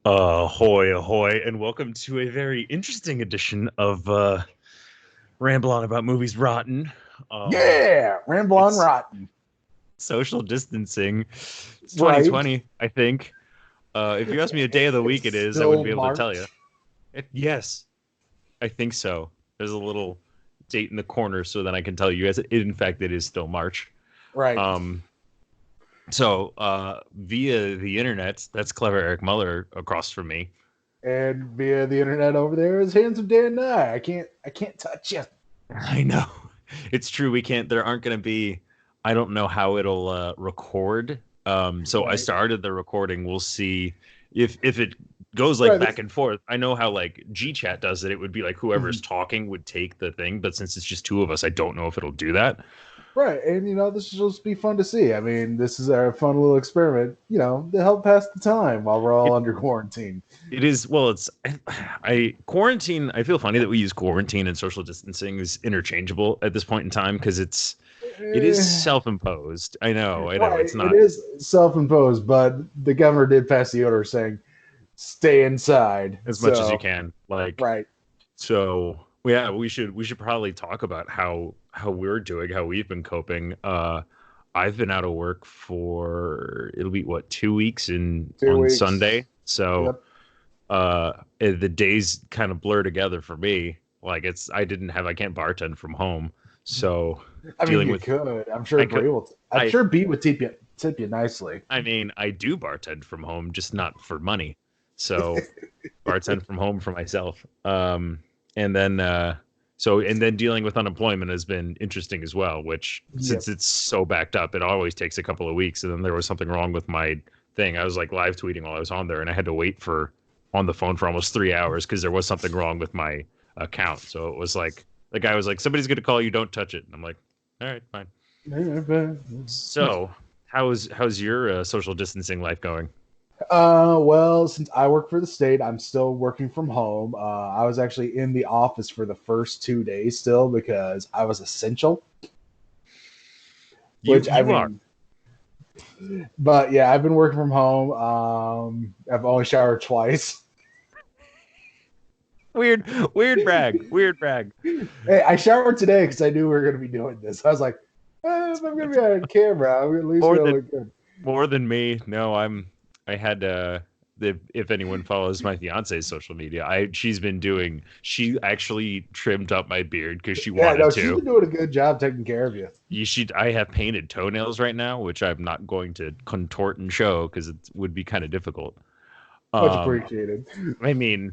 Ahoy, ahoy, and welcome to a very interesting edition of Ramble On About Movies Rotten. Um, Yeah, Ramble on it's Rotten. social distancing. It's Right. 2020, I think. If you ask me a day of the week It's it is, I wouldn't still be able to tell you. March. Yes, I think so. There's a little date in the corner so that I can tell you, as in fact, it is still March. Right. Um, via the internet, that's clever Eric Muller across from me. And via the internet over there is Handsome Dan Nye. I can't touch you. I know. It's true. We can't, there aren't going to be, I don't know how it'll record. So I Right. started the recording. We'll see if it goes like Right. back and forth. I know how like G-Chat does it. It would be like whoever's talking would take the thing. But since it's just two of us, I don't know if it'll do that. Right. And this will just be fun to see. I mean, this is our fun little experiment, to help pass the time while we're all It under quarantine. it is well. It's I quarantine. I feel funny that we use quarantine and social distancing is interchangeable at this point in time because it is Eh, self-imposed. I know. I know. right. It's It not. is self-imposed, but the governor did pass the order saying stay inside. As much as you So, can. Like, right. so yeah, we should probably talk about how we're doing, how we've been coping. I've been out of work for it'll be what 2 weeks in Two on weeks. Sunday. So Yep. the days kind of blur together for me. Like I can't bartend from home. So I mean, dealing you with could. I'm sure I could Bree will. I'm I sure B would tip you nicely. I mean I do bartend from home, just not for money. So bartend from home for myself. And then and then dealing with unemployment has been interesting as well, which Yep. since it's so backed up, it always takes a couple of weeks. And then there was something wrong with my thing. I was like live tweeting while I was on there, and I had to wait for on the phone for almost 3 hours because there was something wrong with my account. So it was like the guy was like, "Somebody's gonna call you, don't touch it." And I'm like, "All right, fine." So how's your social distancing life going? Well, since I work for the state, I'm still working from home. I was actually in the office for the first 2 days still because I was essential. You Which I you are mean, but yeah, I've been working from home. I've only showered twice. weird, weird brag. Hey, I showered today because I knew we were going to be doing this. I was like, if I'm going to be on camera, I'm at least More going to than look good. more than me. No, I had if anyone follows my fiance's social media, I she's been doing she actually trimmed up my beard because she Yeah, wanted no, she's to. been doing a good job taking care of you. You should I have painted toenails right now, which I'm not going to contort and show because it would be kind of difficult. Much Um appreciated. I mean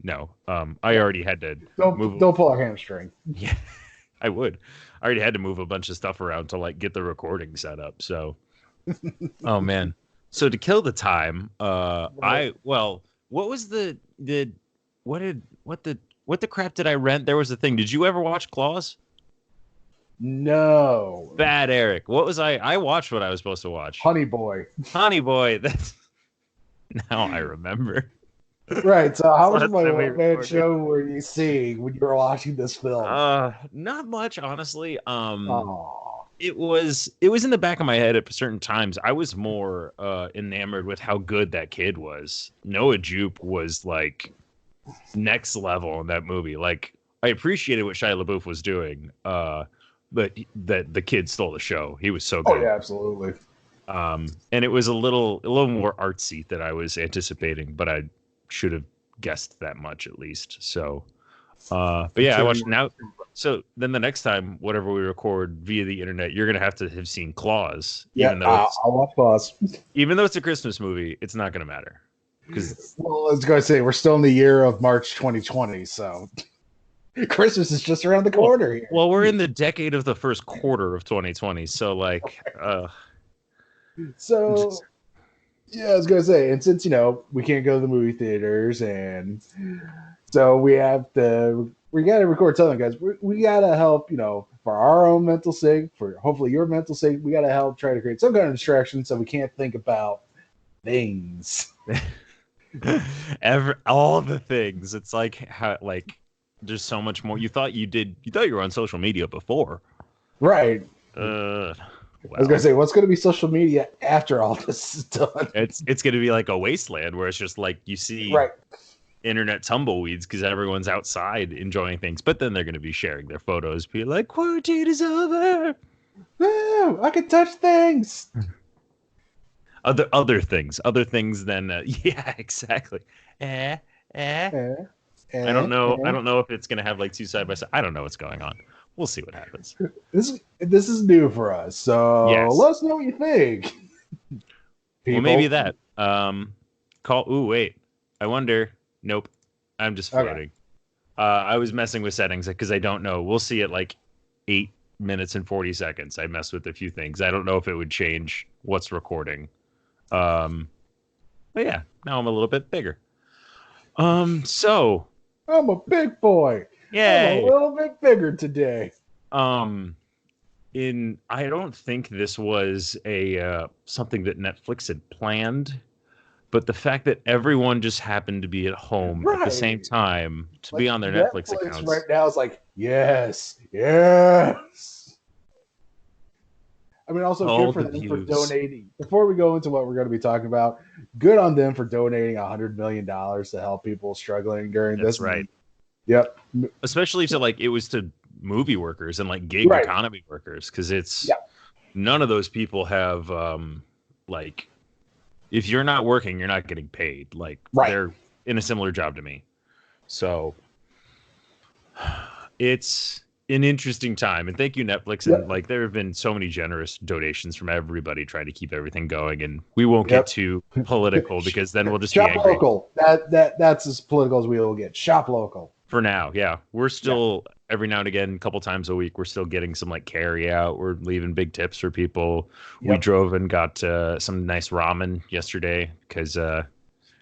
no. I Yeah, already had to move don't pull a hamstring. yeah, I would. I already had to move a bunch of stuff around to like get the recording set up. So oh man. So to kill the time, Right. what was the what did what the crap did I rent? There was a thing. Did you ever watch Claws? No, Bad Eric. What was I watched what I was supposed to watch. Honey Boy. Honey Boy. That's now I remember. Right. So, how much of Last my time we one man recorded. show were you seeing when you were watching this film? Not much, honestly. Oh, It was in the back of my head at certain times. I was more enamored with how good that kid was. Noah Jupe was like next level in that movie. Like I appreciated what Shia LaBeouf was doing, but that the kid stole the show. He was so oh good. yeah, absolutely. And it was a little more artsy than I was anticipating, but I should have guessed that much at least. So, but yeah, I Considering watched now. So then the next time, whatever we record via the internet, you're gonna have to have seen Claws, yeah, I'll watch Boss. even though it's a Christmas movie, it's not gonna matter because Well, I was going to say we're still in the year of March 2020, so Christmas is just around the well, corner here. we're in the decade of the first quarter of 2020, so like, So yeah, I was going to say, and since we can't go to the movie theaters, and so we got to record something, guys. We got to help, for our own mental sake, for hopefully your mental sake. We got to help try to create some kind of distraction so we can't think about things. all the things. It's like how like there's so much more. You thought you were on social media before. Right. Uh, I was gonna Well, say, what's gonna be social media after all this is done? it's gonna be like a wasteland where it's just like you see Right. internet tumbleweeds because everyone's outside enjoying things, but then they're gonna be sharing their photos, be like, quarantine is over. Woo, I can touch things. Other things than yeah, exactly. Eh, eh. Eh, I don't know. I eh. don't know if it's gonna have like two side by side. I don't know what's going on. We'll see what happens. This is new for us, so Yes. let us know what you think, Well, maybe people. that. Call. Ooh, wait. I wonder. Nope. I'm just Okay. floating. I was messing with settings because I don't know. We'll see at like 8 minutes and 40 seconds. I messed with a few things. I don't know if it would change what's recording. Um, but yeah, now I'm a little bit bigger. So I'm a big boy. I'm a yay. little bit bigger today. Um, in I don't think this was a something that Netflix had planned, but the fact that everyone just happened to be at home at the same Right. time to be Like on their Netflix Netflix right accounts. now is like, yes, yes. I mean, also good All for the them for views. donating. Before we go into what we're going to be talking about, good on them for donating $100 million to help people struggling during That's this. right. Yep. Especially to like it was to movie workers and like gig Right. economy workers because it's Yeah. none of those people have like if you're not working, you're not getting paid. Like Right. they're in a similar job to me. So it's an interesting time. And thank you, Netflix. And Yep. like there have been so many generous donations from everybody trying to keep everything going. And we won't get Yep. too political because then we'll just be Shop angry. local. That's as political as we will get. Shop local. For now, yeah. We're Yeah. still every now and again, a couple times a week, we're still getting some like carry out. We're leaving big tips for people. We Yep. drove and got some nice ramen yesterday because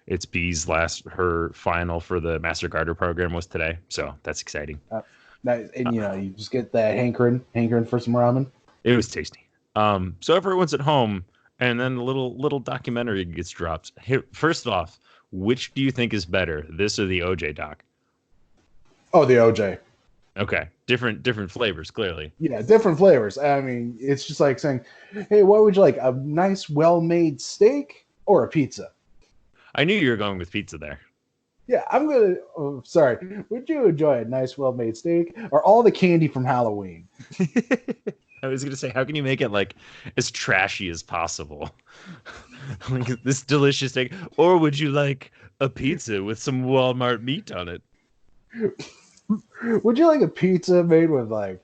it's B's last her final for the Master Garter program was today. So that's exciting. Uh, Nice. And Uh, you just get that hankering for some ramen. it was tasty. So everyone's at home, and then the little documentary gets dropped. Here, first off, which do you think is better, this or the OJ doc? Oh, the OJ. Okay, different flavors, clearly. Yeah, different flavors. I mean, it's just like saying, "Hey, what would you like? A nice, well-made steak or a pizza?" I knew you were going with pizza there. Yeah, I'm gonna. Oh, sorry. Would you enjoy a nice, well-made steak or all the candy from Halloween? I was gonna say, how can you make it like as trashy as possible? Like this delicious steak, or would you like a pizza with some Walmart meat on it? Would you like a pizza made with like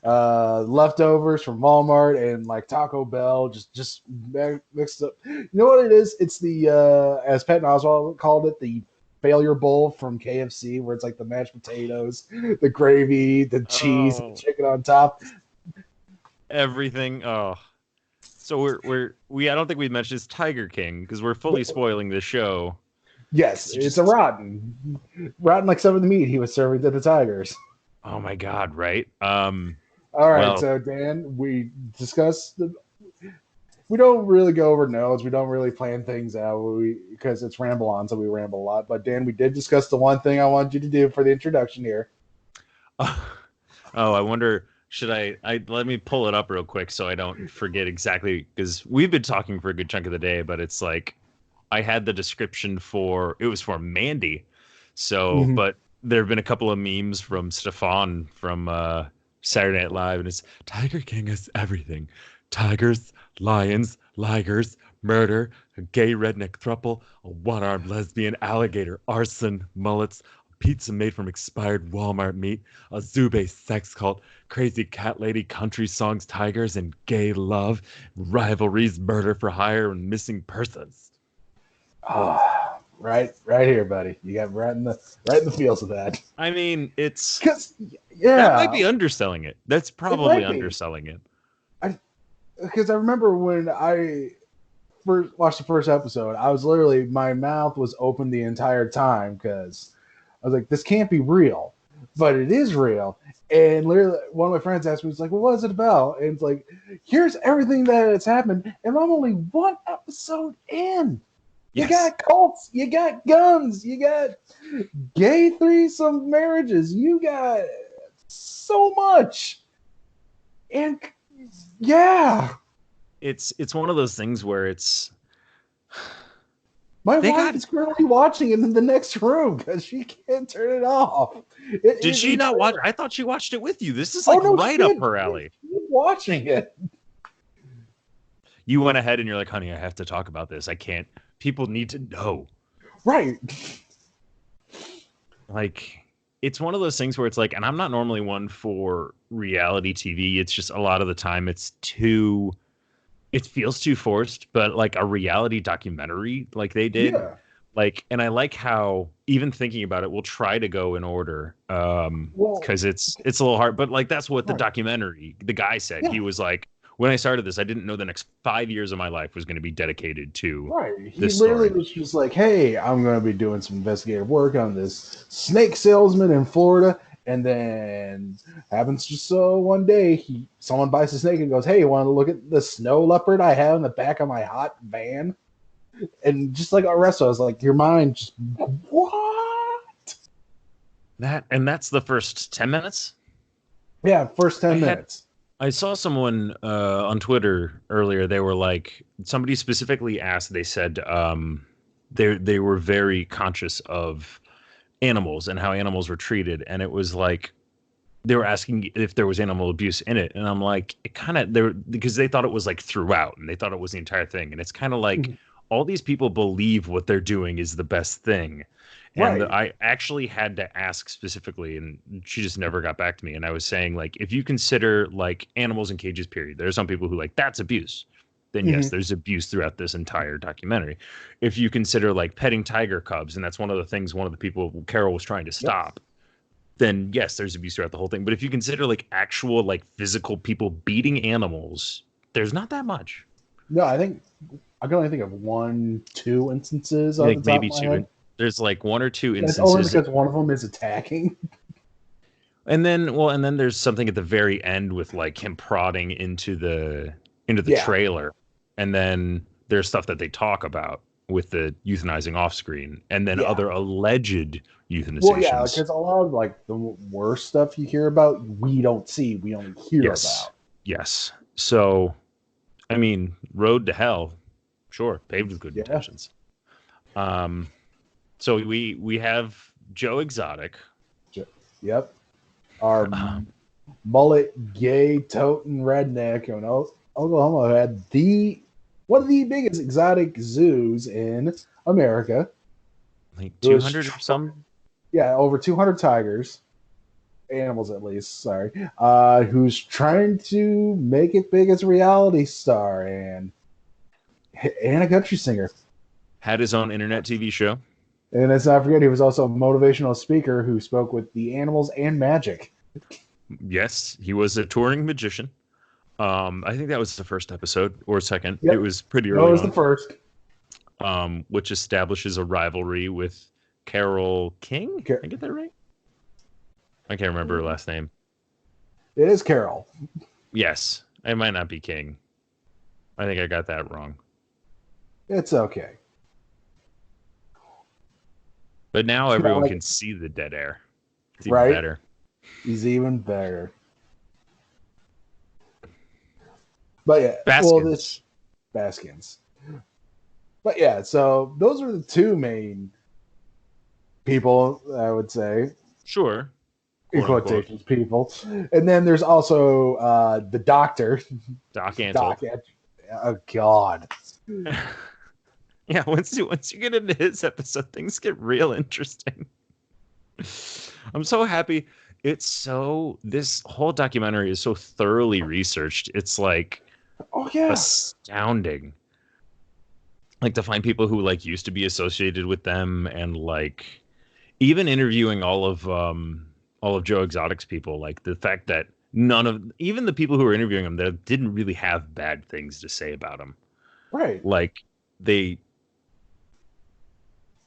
leftovers from Walmart and like Taco Bell, just mixed up? You know what it is? It's the as Patton Oswalt called it, the failure bowl from KFC, where it's like the mashed potatoes, the gravy, the cheese, and the Oh, chicken on top. everything. Oh, so we I don't think we mentioned this Tiger King because we're fully spoiling the show. Yes, 'Cause it's a just rotten like some of the meat he was serving to the tigers. oh my god, right? All right, Well, so Dan, we discussed the. We don't really go over notes. We don't really plan things out. Because it's ramble on, so we ramble a lot. But Dan, we did discuss the one thing I wanted you to do for the introduction here. oh, I wonder should I let me pull it up real quick so I don't forget exactly because we've been talking for a good chunk of the day, but it's like I had the description for it was for Mandy. So, Mhm. but there have been a couple of memes from Stefan from Saturday Night Live, and it's Tiger King is everything: tigers, lions, ligers, murder, a gay redneck thruple, a one-armed lesbian, alligator, arson, mullets, pizza made from expired Walmart meat, a zoo-based sex cult, crazy cat lady, country songs, tigers, and gay love, rivalries, murder for hire, and missing persons. Ah, right here, buddy. You got right in the feels of that. I mean, it's Because that might be yeah, underselling it. That's it probably might be. underselling it. I because I remember when I first watched the first episode, I was literally my mouth was open the entire time because I was like, this can't be real, but it is real. And literally, one of my friends asked me, "Was like, well, what is it about?" And it's like, here's everything that has happened, and I'm only one episode in. You Yes. got cults, you got guns, you got gay threesome marriages, you got so much, and yeah. it's one of those things where it's My they wife got. is currently watching it in the next room because she can't turn it off. It Did is she not watch? eternal. I thought she watched it with you. This is Oh like no, she right up did. her alley. She's watching it. You went ahead and you're like, honey, I have to talk about this. I can't. People need to know. Right. Like, it's one of those things where it's like, and I'm not normally one for reality TV. It's just a lot of the time it feels too forced, but like a reality documentary like they did. Yeah. Like, and I like how even thinking about it, we'll try to go in order. Well, Because it's a little hard, but like that's what the right. documentary, the guy said. Yeah. He was like, when I started this, I didn't know the next 5 years of my life was going to be dedicated to Right. He this literally story. was just like, hey, I'm going to be doing some investigative work on this snake salesman in Florida. And then happens just so one day, someone buys a snake and goes, hey, you want to look at the snow leopard I have in the back of my hot van? And just like Arresto, I was like, your mind just, what? That's the first 10 minutes. Yeah, first I 10 had minutes. I saw someone on Twitter earlier. They were like, somebody specifically asked. They said they were very conscious of animals and how animals were treated, and it was like they were asking if there was animal abuse in it, and I'm like, it kind of there because they thought it was like throughout, and they thought it was the entire thing, and it's kind of like Mhm. all these people believe what they're doing is the best thing. And Right. I actually had to ask specifically, and she just never got back to me. And I was saying, like, if you consider like animals in cages, period, there are some people who like that's abuse. Then yes, Hmm. there's abuse throughout this entire documentary. If you consider like petting tiger cubs, and that's one of the things one of the people Carol was trying to Yep. stop, then yes, there's abuse throughout the whole thing. But if you consider like actual like physical people beating animals, there's not that much. No, I can only think of one, two instances I off the think top of maybe my two. head. And there's like one or two That's only instances. because one of them is attacking. And then there's something at the very end with like him prodding into the Yeah. trailer. And then there's stuff that they talk about with the euthanizing off screen, and then Yeah. other alleged Well, yeah, euthanizations. because a lot of like the worst stuff you hear about, we don't see, we only hear Yes. about. Yes. So, I mean, road to hell, sure, paved with good Yeah. intentions. Um, so we have Joe Exotic. Yep. Our mullet, gay, toting redneck in Oklahoma had one of the biggest exotic zoos in America. Like It was 200 or some. yeah, over 200 tigers, animals at least. Sorry, who's trying to make it big as a reality star and a country singer. Had his own internet TV show. And let's not forget, he was also a motivational speaker who spoke with the animals and magic. Yes, he was a touring magician. I think that was the first episode or second. It Yep, was pretty that early was the on. first. Which establishes a rivalry with Carol King. It I get that right? I can't remember her last name. is Carol. Yes, it might not be King. I think I got that wrong. It's okay. But now It's not everyone like can see the dead air. It's even right. better. He's even better. But yeah, well, this Baskins. Baskins. But yeah, so those are the two main people I would say, Sure. in Quote unquote. quotations, people. And then there's also the doctor, Doc Antle. Doc. Oh God. Yeah, once you get into his episode, things get real interesting. I'm so happy. This whole documentary is so thoroughly researched. It's like Oh yeah. astounding. Like to find people who like used to be associated with them, and like even interviewing all of Joe Exotic's people, like the fact that none of even the people who were interviewing him that didn't really have bad things to say about him. Right. Like they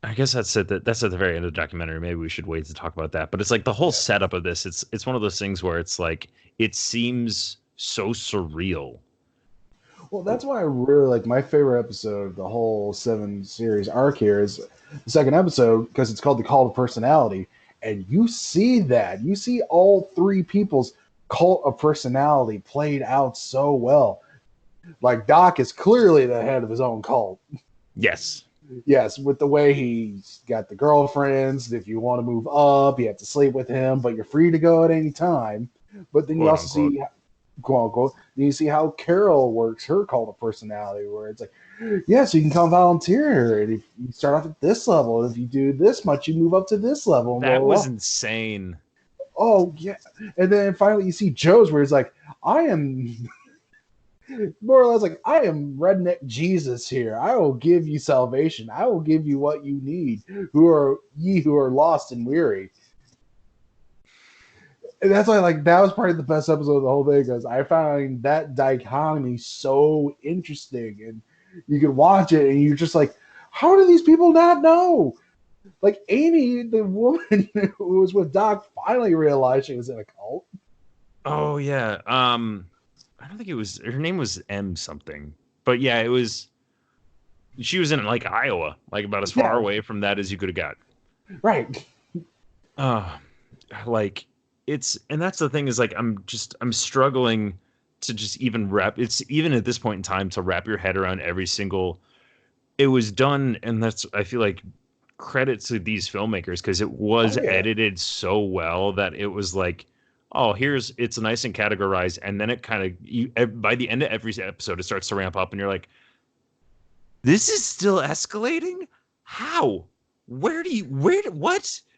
I guess that's at the very end of the documentary. Maybe we should wait to talk about that. But it's like the whole Yeah. setup of this. It's one of those things where it's like it seems so surreal. Well, that's why I really like my favorite episode of the whole seven series arc here is the second episode because it's called the Call to Personality, and you see that you see all three people's cult of personality played out so well. Like Doc is clearly the head of his own cult. Yes. Yes, with the way he's got the girlfriends. If you want to move up, you have to sleep with him, but you're free to go at any time. But then you Quote also unquote. see, quote unquote, then you see how Carol works her cult of personality, where it's like, yeah, so you can come volunteer here, and if you start off at this level, if you do this much, you move up to this level, and blah That blah was blah. insane. Oh yeah, and then finally you see Joe's, where he's like, I am more or less like, I am redneck Jesus here. I will give you salvation. I will give you what you need. Who are ye who are lost and weary? And that's why, like, that was probably the best episode of the whole thing because I found that dichotomy so interesting, and you can watch it and you're just like, how do these people not know? Like Amy, the woman who was with Doc, finally realized she was in a cult. Oh yeah. I don't think it was, her name was M something. But yeah, it was, she was in like Iowa, like about as far Yeah, away from that as you could have got. right. Uh like it's, and that's the thing is like I'm struggling to just even wrap, it's even at this point in time to wrap your head around every single, it was done, and that's, I feel like, credit to these filmmakers because it was Oh yeah. edited so well that it was like, oh, here's, it's nice and categorized, and then it kind of, you, by the end of every episode it starts to ramp up and you're like, this is still escalating. How? What,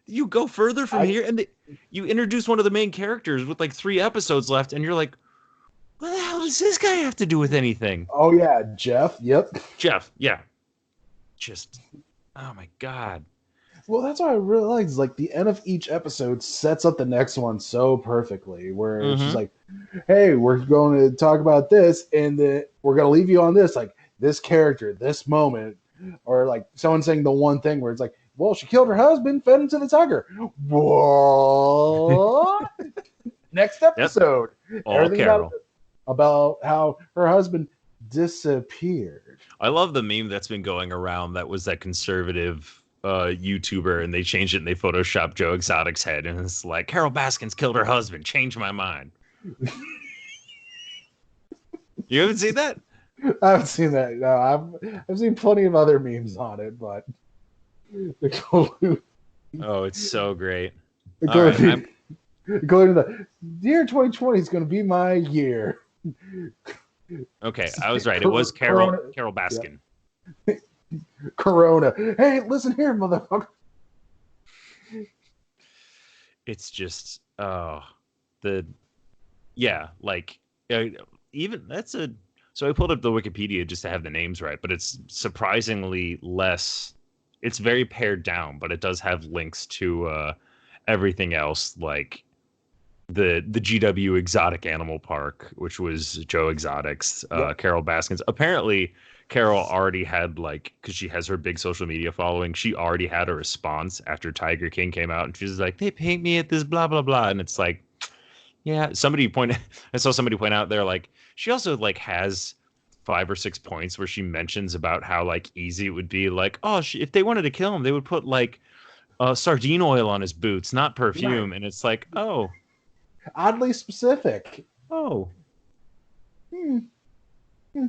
you go further from I here, and you introduce one of the main characters with like 3 episodes left and you're like, what the hell does this guy have to do with anything? oh yeah, Jeff. Yep. Jeff, yeah, just, oh my god. Well, that's what I really like. Is like the end of each episode sets up the next one so perfectly. Where it's just Mm-hmm. like, hey, we're going to talk about this, and we're going to leave you on this, like this character, this moment, or like someone saying the one thing where it's like, well, she killed her husband, fed him to the tiger. What? Next Yep. episode, All everything Carol. about how her husband disappeared. I love the meme that's been going around that was that conservative YouTuber, and they changed it and they photoshopped Joe Exotic's head, and it's like, Carol Baskins killed her husband. Change my mind. You haven't seen that? I haven't seen that. No, I've seen plenty of other memes on it, but the Oh, it's so great. the All right, I'm going to the year 2020 is going to be my year. okay. I was right. It was Corona, Carol Baskin. yeah, Corona. Hey, listen here, motherfucker. It's just the, yeah, like, even that's a, so I pulled up the Wikipedia just to have the names right, but it's surprisingly less, it's very pared down, but it does have links to everything else, like the GW Exotic Animal Park, which was Joe Exotic's, Yep. Carol Baskins. Apparently Carol already had, like, because she has her big social media following, she already had a response after Tiger King came out, and she was like, they paint me at this blah blah blah, and it's like, yeah, somebody pointed, I saw somebody point out there, like, she also like has 5 or 6 points where she mentions about how like easy it would be, like, oh, if they wanted to kill him they would put like sardine oil on his boots, not Right. perfume, and it's like, Oddly specific. oh Hmm. Hmm.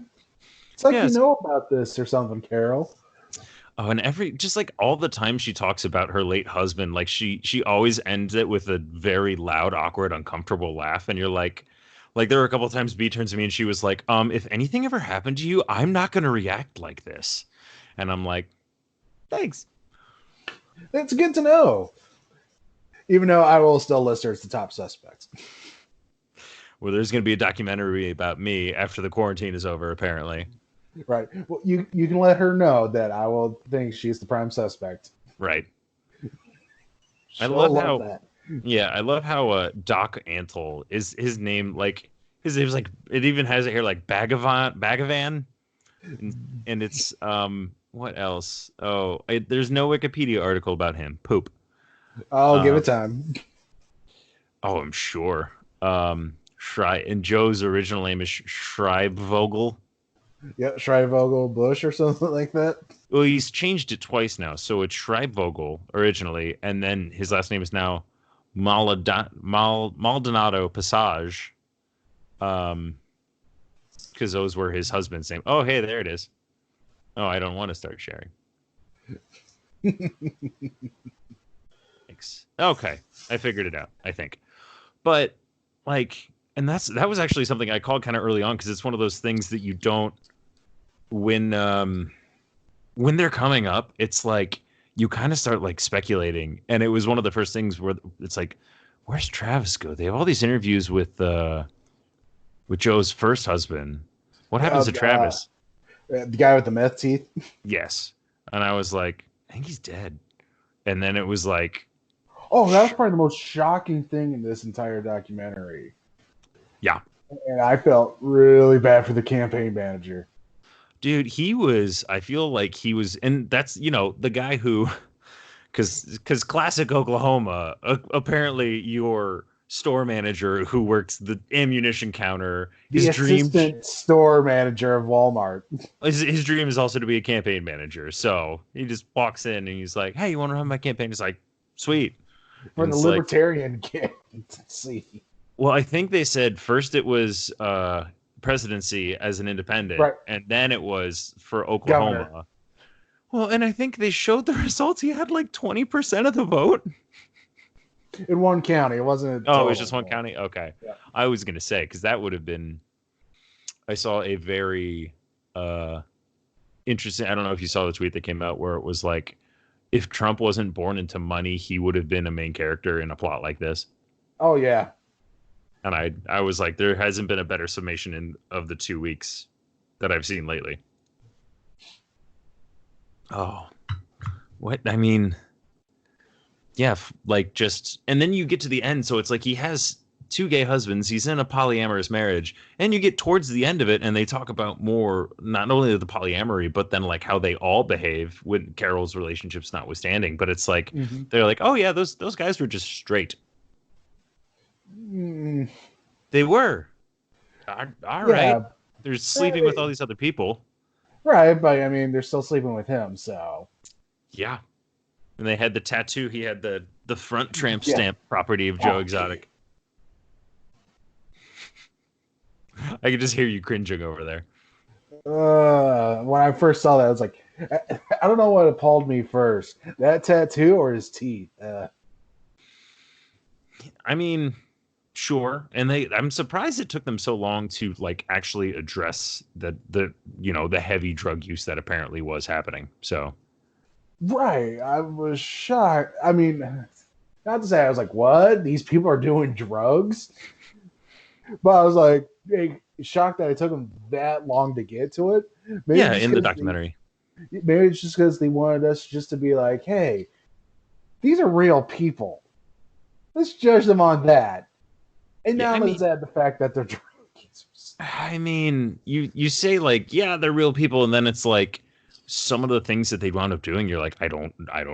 It's like you yes. know about this or something, Carol. Oh, and every, just like all the time she talks about her late husband, like she always ends it with a very loud, awkward, uncomfortable laugh, and you're like there were a couple of times B turns to me and she was like, if anything ever happened to you, I'm not gonna react like this, and I'm like, thanks. It's good to know. Even though I will still list her as the top suspects. Well, there's gonna be a documentary about me after the quarantine is over, apparently. Right. Well, you can let her know that I will think she's the prime suspect. Right. I She'll love love how, that. yeah, I love how Doc Antle is his name, like his name's like, it even has it here like Bagavan, and it's what else? Oh, there's no Wikipedia article about him. Poop. I'll give Um, it time. oh, I'm sure. And Joe's original name is Schreibvogel. Yeah, Shrivogel Bush or something like that. Well, he's changed it twice now, so it's Schreibvogel originally, and then his last name is now Maldonado Passage. Um, because those were his husband's name. Oh, hey, there it is. Oh, I don't want to start sharing. Thanks. Okay, I figured it out, I think. But like, and that was actually something I called kind of early on because it's one of those things that you don't when they're coming up. It's like you kind of start like speculating, and it was one of the first things where it's like, where's Travis go? They have all these interviews with Joe's first husband. What happens to Travis? The guy with the meth teeth. Yes, and I was like, I think he's dead. And then it was like, oh, that was probably the most shocking thing in this entire documentary. Yeah. And I felt really bad for the campaign manager. Dude, I feel like he was, and that's, the guy who, because classic Oklahoma, apparently your store manager who works the ammunition counter, the assistant store manager of Walmart. His dream is also to be a campaign manager. So he just walks in and he's like, hey, you want to run my campaign? He's like, sweet. For the libertarian candidacy. Well, I think they said first it was presidency as an independent, right, and then it was for Oklahoma. Governor. Well, and I think they showed the results. He had like 20% of the vote. In one county. It wasn't. Oh, it was just one county? Okay. Yeah. I was going to say, because that would have been. I saw a very interesting. I don't know if you saw the tweet that came out where it was like, if Trump wasn't born into money, he would have been a main character in a plot like this. Oh, yeah. And I was like, there hasn't been a better summation of the 2 weeks that I've seen lately. Oh, what? I mean, yeah, like just, and then you get to the end. So it's like he has 2 gay husbands. He's in a polyamorous marriage, and you get towards the end of it, and they talk about more, not only the polyamory, but then like how they all behave when Carol's relationships notwithstanding. But it's like, they're like, oh yeah, those guys were just straight. They were. All right. They're sleeping with all these other people. Right, but I mean, they're still sleeping with him, so. Yeah. And they had the tattoo. He had the front tramp stamp property of Joe Exotic. I could just hear you cringing over there. When I first saw that, I was like, I don't know what appalled me first. That tattoo or his teeth? I mean, sure. And I'm surprised it took them so long to like actually address the heavy drug use that apparently was happening. So. Right. I was shocked. I mean, not to say I was like, what? These people are doing drugs? But I was like, shocked that it took them that long to get to it. Maybe in the documentary. Maybe it's just because they wanted us just to be like, hey, these are real people. Let's judge them on that. And now let's add the fact that they're drug users. I mean, you say like, yeah, they're real people, and then it's like some of the things that they wound up doing, you're like, I don't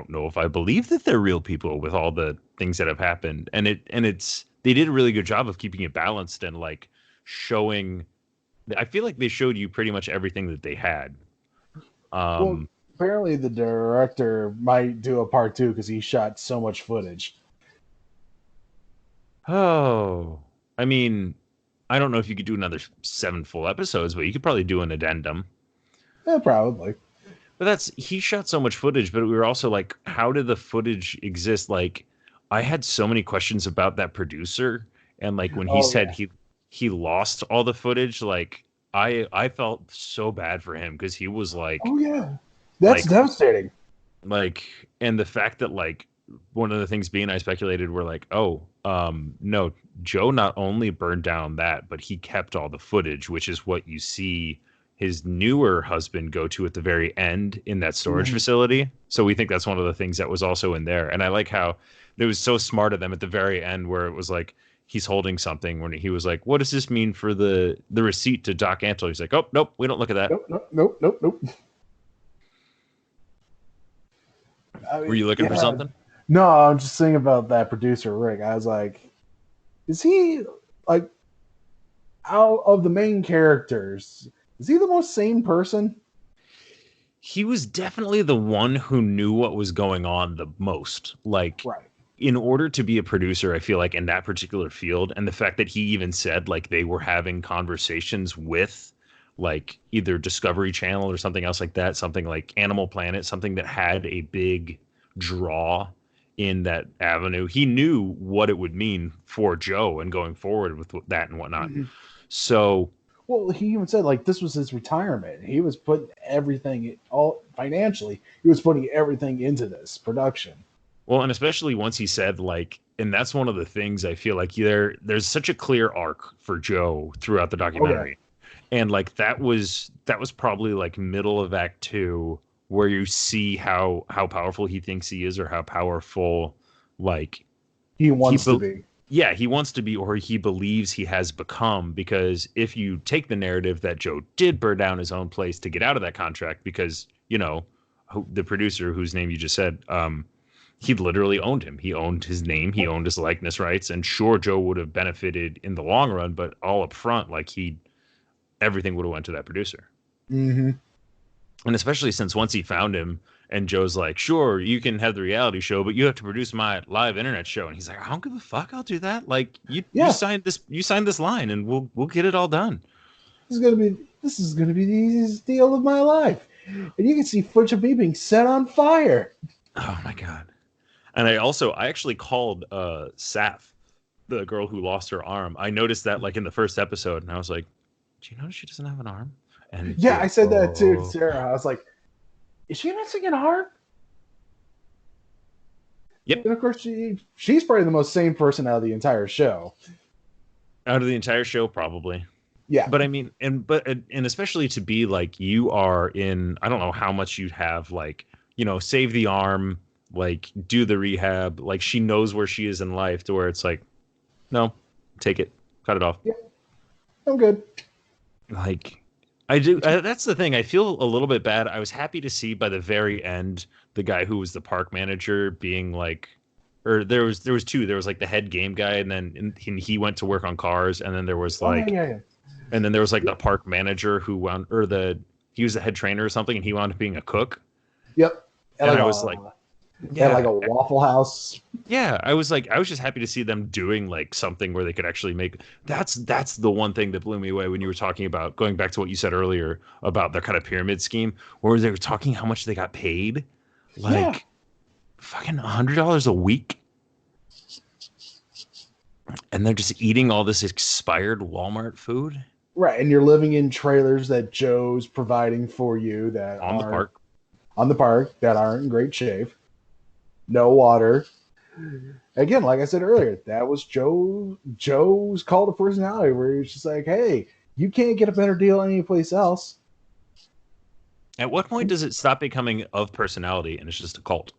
know if I believe that they're real people with all the things that have happened. And they did a really good job of keeping it balanced and like showing. I feel like they showed you pretty much everything that they had. Well, apparently the director might do a part 2 because he shot so much footage. Oh, I mean, I don't know if you could do another 7 full episodes, but you could probably do an addendum. Yeah, probably. But he shot so much footage, but we were also like, how did the footage exist? Like, I had so many questions about that producer, and like when he said he lost all the footage, like I felt so bad for him because he was like, oh yeah, that's devastating. Like, and the fact that like one of the things B and I speculated were like, no, Joe not only burned down that, but he kept all the footage, which is what you see his newer husband go to at the very end in that storage facility. So we think that's one of the things that was also in there. And I like how it was so smart of them at the very end where it was like, he's holding something when he was like, what does this mean for the receipt to Doc Antle? He's like, oh, nope, we don't look at that. Nope. I mean, were you looking for something? No, I'm just thinking about that producer, Rick. I was like, is he like out of the main characters? Is he the most sane person? He was definitely the one who knew what was going on the most. Like, right. In order to be a producer, I feel like in that particular field, and the fact that he even said like they were having conversations with like either Discovery Channel or something else like that, something like Animal Planet, something that had a big draw in that avenue. He knew what it would mean for Joe and going forward with that and whatnot. Mm-hmm. So, Well, he even said like this was his retirement. He was putting everything all financially. He was putting everything into this production. well, and especially once he said like, and that's one of the things I feel like there's such a clear arc for Joe throughout the Oh yeah. documentary. And like that was probably like middle of act 2 where you see how powerful he thinks he is or how powerful like He he wants to be. yeah, he wants to be or he believes he has become, because if you take the narrative that Joe did burn down his own place to get out of that contract because, the producer whose name you just said, he literally owned him. He owned his name, he owned his likeness rights, and sure, Joe would have benefited in the long run, but all up front, like everything would have went to that producer. Mm-hmm. And especially since once he found him and Joe's like, sure, you can have the reality show, but you have to produce my live internet show. And he's like, I don't give a fuck. I'll do that. Like you Yeah. signed this line and we'll get it all done. This is gonna be the easiest deal of my life. And you can see footage of me being set on fire. Oh my God. And I actually called Saf, the girl who lost her arm. I noticed that like in the first episode and I was like, do you notice she doesn't have an arm? And Yeah, like, I said that too to Sarah. I was like, is she missing an arm? yep. And of course she's probably the most sane person out of the entire show. Out of the entire show, probably. Yeah. But I mean, and especially to be like you are in, I don't know how much you'd have, like, save the arm, like do the rehab, like she knows where she is in life to where it's like, no, take it, cut it off. Yeah, I'm good. Like, I do. That's the thing. I feel a little bit bad. I was happy to see by the very end the guy who was the park manager being like, or there was two. There was like the head game guy, and then he went to work on cars, and then there was like, Yeah. and then there was like the park manager who wound, or he was the head trainer or something, and he wound up being a cook. Yep. And I was like, yeah, like a Waffle House. yeah, I was just happy to see them doing like something where they could actually make. That's the one thing that blew me away when you were talking about going back to what you said earlier about their kind of pyramid scheme, where they were talking how much they got paid, like fucking $100 a week, and they're just eating all this expired Walmart food. Right, and you're living in trailers that Joe's providing for you that On the park that aren't in great shape. No water. Again, like I said earlier, that was Joe's call to personality, where he's just like, "Hey, you can't get a better deal anyplace else." At what point does it stop becoming of personality and it's just a cult?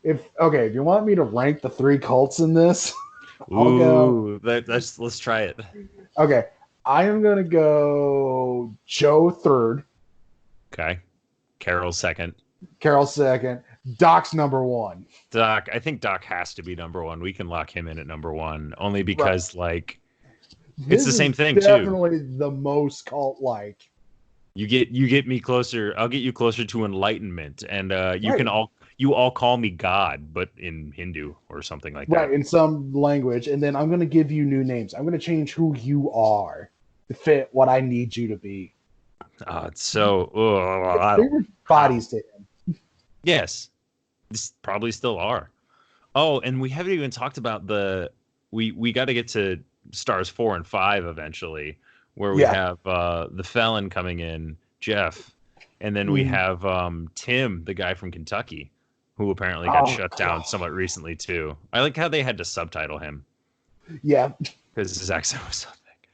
If you want me to rank the 3 cults in this, I'll go. Let's try it. Okay, I am gonna go Joe 3rd. Okay, Carol 2nd. Carol 2nd. Doc's number 1. Doc, I think Doc has to be number 1. We can lock him in at number 1 only because like it's the same thing definitely too. Definitely the most cult-like. You get me closer. I'll get you closer to enlightenment, and you all call me God, but in Hindu or something like that. Right, in some language, and then I'm going to give you new names. I'm going to change who you are to fit what I need you to be. It's so favorite bodies to him. Yes, this probably still are. Oh, and we haven't even talked about we got to get to stars 4 and 5 eventually, where we have the felon coming in, Jeff, and then we have Tim, the guy from Kentucky, who apparently got shut down somewhat recently too. I like how they had to subtitle him. Yeah, because his accent was so thick.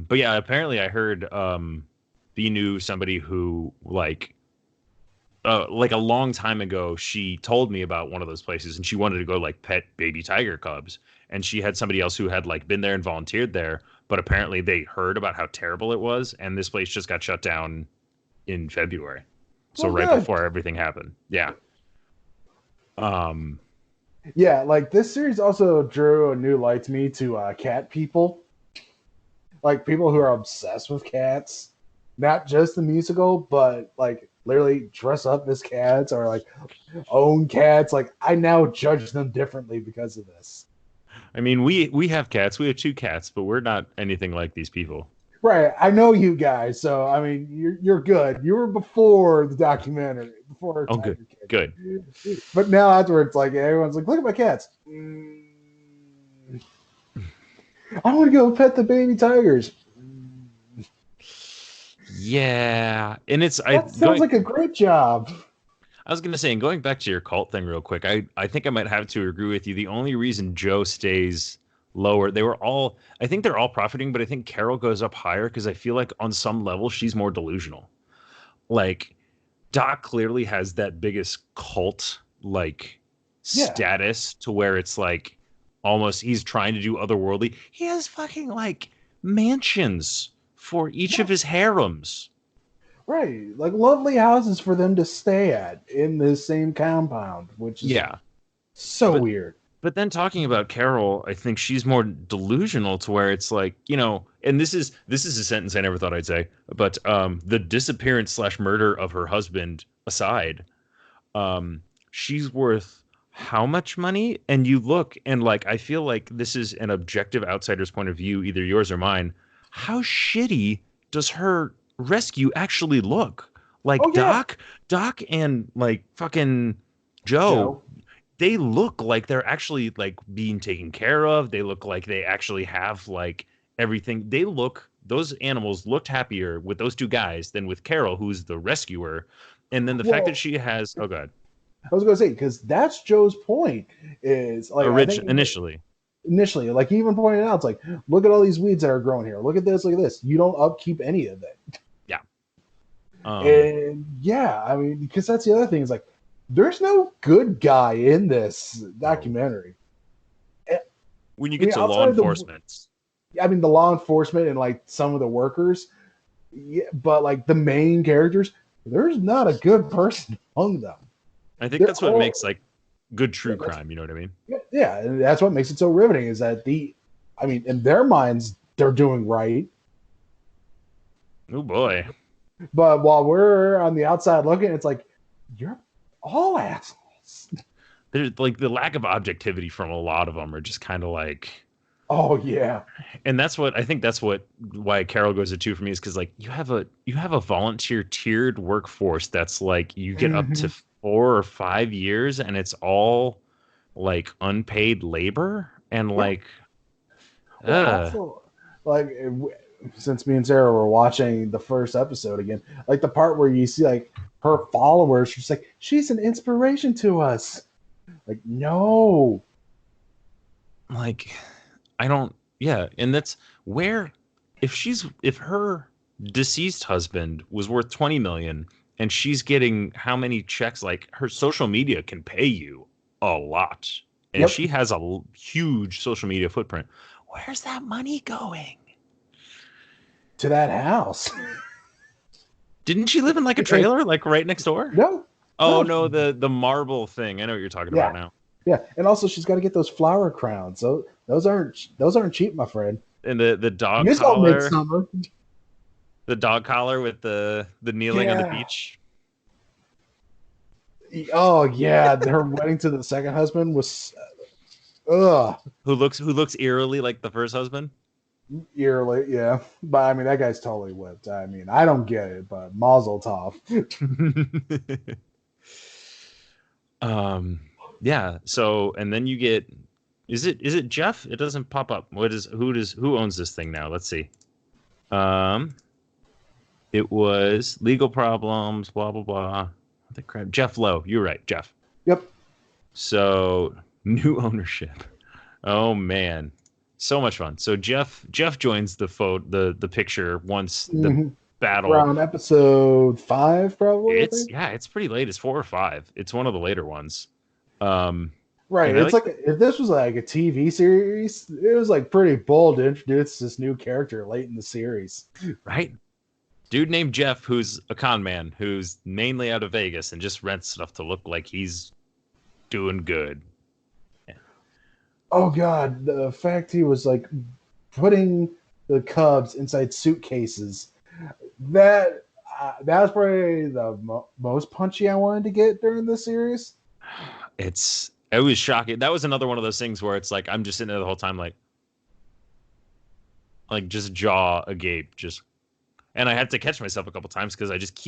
But yeah, apparently I heard B knew somebody who like a long time ago, she told me about one of those places, and she wanted to go like pet baby tiger cubs, and she had somebody else who had like been there and volunteered there, but apparently they heard about how terrible it was, and this place just got shut down in February, so before everything happened. Yeah. Yeah, like this series also drew a new light to me to cat people, like people who are obsessed with cats, not just the musical, but like literally dress up as cats or like own cats. Like I now judge them differently because of this. I mean, we have cats. We have 2 cats, but we're not anything like these people. Right. I know you guys, so I mean, you're good. You were before the documentary, before Oh, good, Tiger good. King. But now afterwards, like everyone's like, look at my cats. I want to go pet the baby tigers. Yeah, and it's I That sounds going. like a great job. I was gonna say, and going back to your cult thing real quick, I think I might have to agree with you. The only reason Joe stays lower, they were all, I think they're all profiting, but I think Carol goes up higher because I feel like on some level she's more delusional. Like Doc clearly has that biggest cult like Yeah. status to where it's like almost he's trying to do otherworldly. He has fucking like mansions for each of Yeah. his harems. Right. Like lovely houses for them to stay at in the same compound, which is Yeah. so But weird. but then talking about Carol, I think she's more delusional to where it's like, and this is a sentence I never thought I'd say, but the disappearance slash murder of her husband aside, she's worth how much money? And you look and like I feel like this is an objective outsider's point of view, either yours or mine. How shitty does her rescue actually look? Oh Like yeah, Doc and like fucking Joe, Joe. they look like they're actually like being taken care of. They look like they actually have like everything. Those animals looked happier with those 2 guys than with Carol, who's the rescuer. And then the fact that Well, she has, oh god, I was gonna say because that's Joe's point. Is like I think initially, initially, like he even pointed out, it's like look at all these weeds that are growing here. Look at this. Look at this. You don't upkeep any of it. yeah. Um, And yeah, I mean because that's the other thing is like there's no good guy in this no. documentary. I When you get mean to law outside of the enforcement, I mean the law enforcement and like some of the workers, yeah, but like the main characters, there's not a good person among them. I think They're that's what all makes like good yeah, true that's crime. You know what I mean? yeah, and that's what makes it so riveting is that I mean, in their minds, they're doing right, Oh boy. but while we're on the outside looking, it's like you're all assholes. There's like the lack of objectivity from a lot of them are just kind of like, Oh yeah, and that's what I think that's what why Carol goes to 2 for me is because like you have a volunteer tiered workforce that's like you get up to hmm 4 or 5 years and it's all like unpaid labor and yeah. like Well, uh also like since me and Sarah were watching the first episode again, like the part where you see like her followers, she's like she's an inspiration to us. Like no, like I don't yeah, and that's where if her deceased husband was worth 20 million and she's getting how many checks, like her social media can pay you a lot. And yep, she has a huge social media footprint. Where's that money going? to that house. Didn't she live in like a It, trailer like right next door? no, Oh no, no, the marble thing. I know what you're talking about yeah, now. yeah, and also she's got to get those flower crowns. So those aren't cheap, my friend. And the dog You saw collar, Midsummer. with the kneeling on the Yeah. beach. Oh yeah, her wedding to the second husband was ugh Who looks eerily like the first husband. yearly. Yeah, but I mean that guy's totally whipped. I mean I don't get it, but Mazel Tov. um yeah, so and then you get, is it Jeff? It doesn't pop up. Who owns this thing now? Let's see. Um it was legal problems, blah blah blah. The crap. Jeff Lowe. You're right, Jeff. Yep. So new ownership. Oh man. So much fun. So Jeff joins the picture once the hmm battle. Around episode 5, probably. I It's think. yeah, it's pretty late. It's 4 or 5. It's one of the later ones. Um Right. and I It's like, like if this was like a TV series, it was like pretty bold to introduce this new character late in the series. right? Dude named Jeff, who's a con man, who's mainly out of Vegas and just rents stuff to look like he's doing good. Oh God, the fact he was like putting the Cubs inside suitcases. That was probably the most punchy I wanted to get during the series. It's It was shocking. That was another one of those things where it's like I'm just sitting there the whole time, like just jaw agape, just. And I had to catch myself a couple times because I just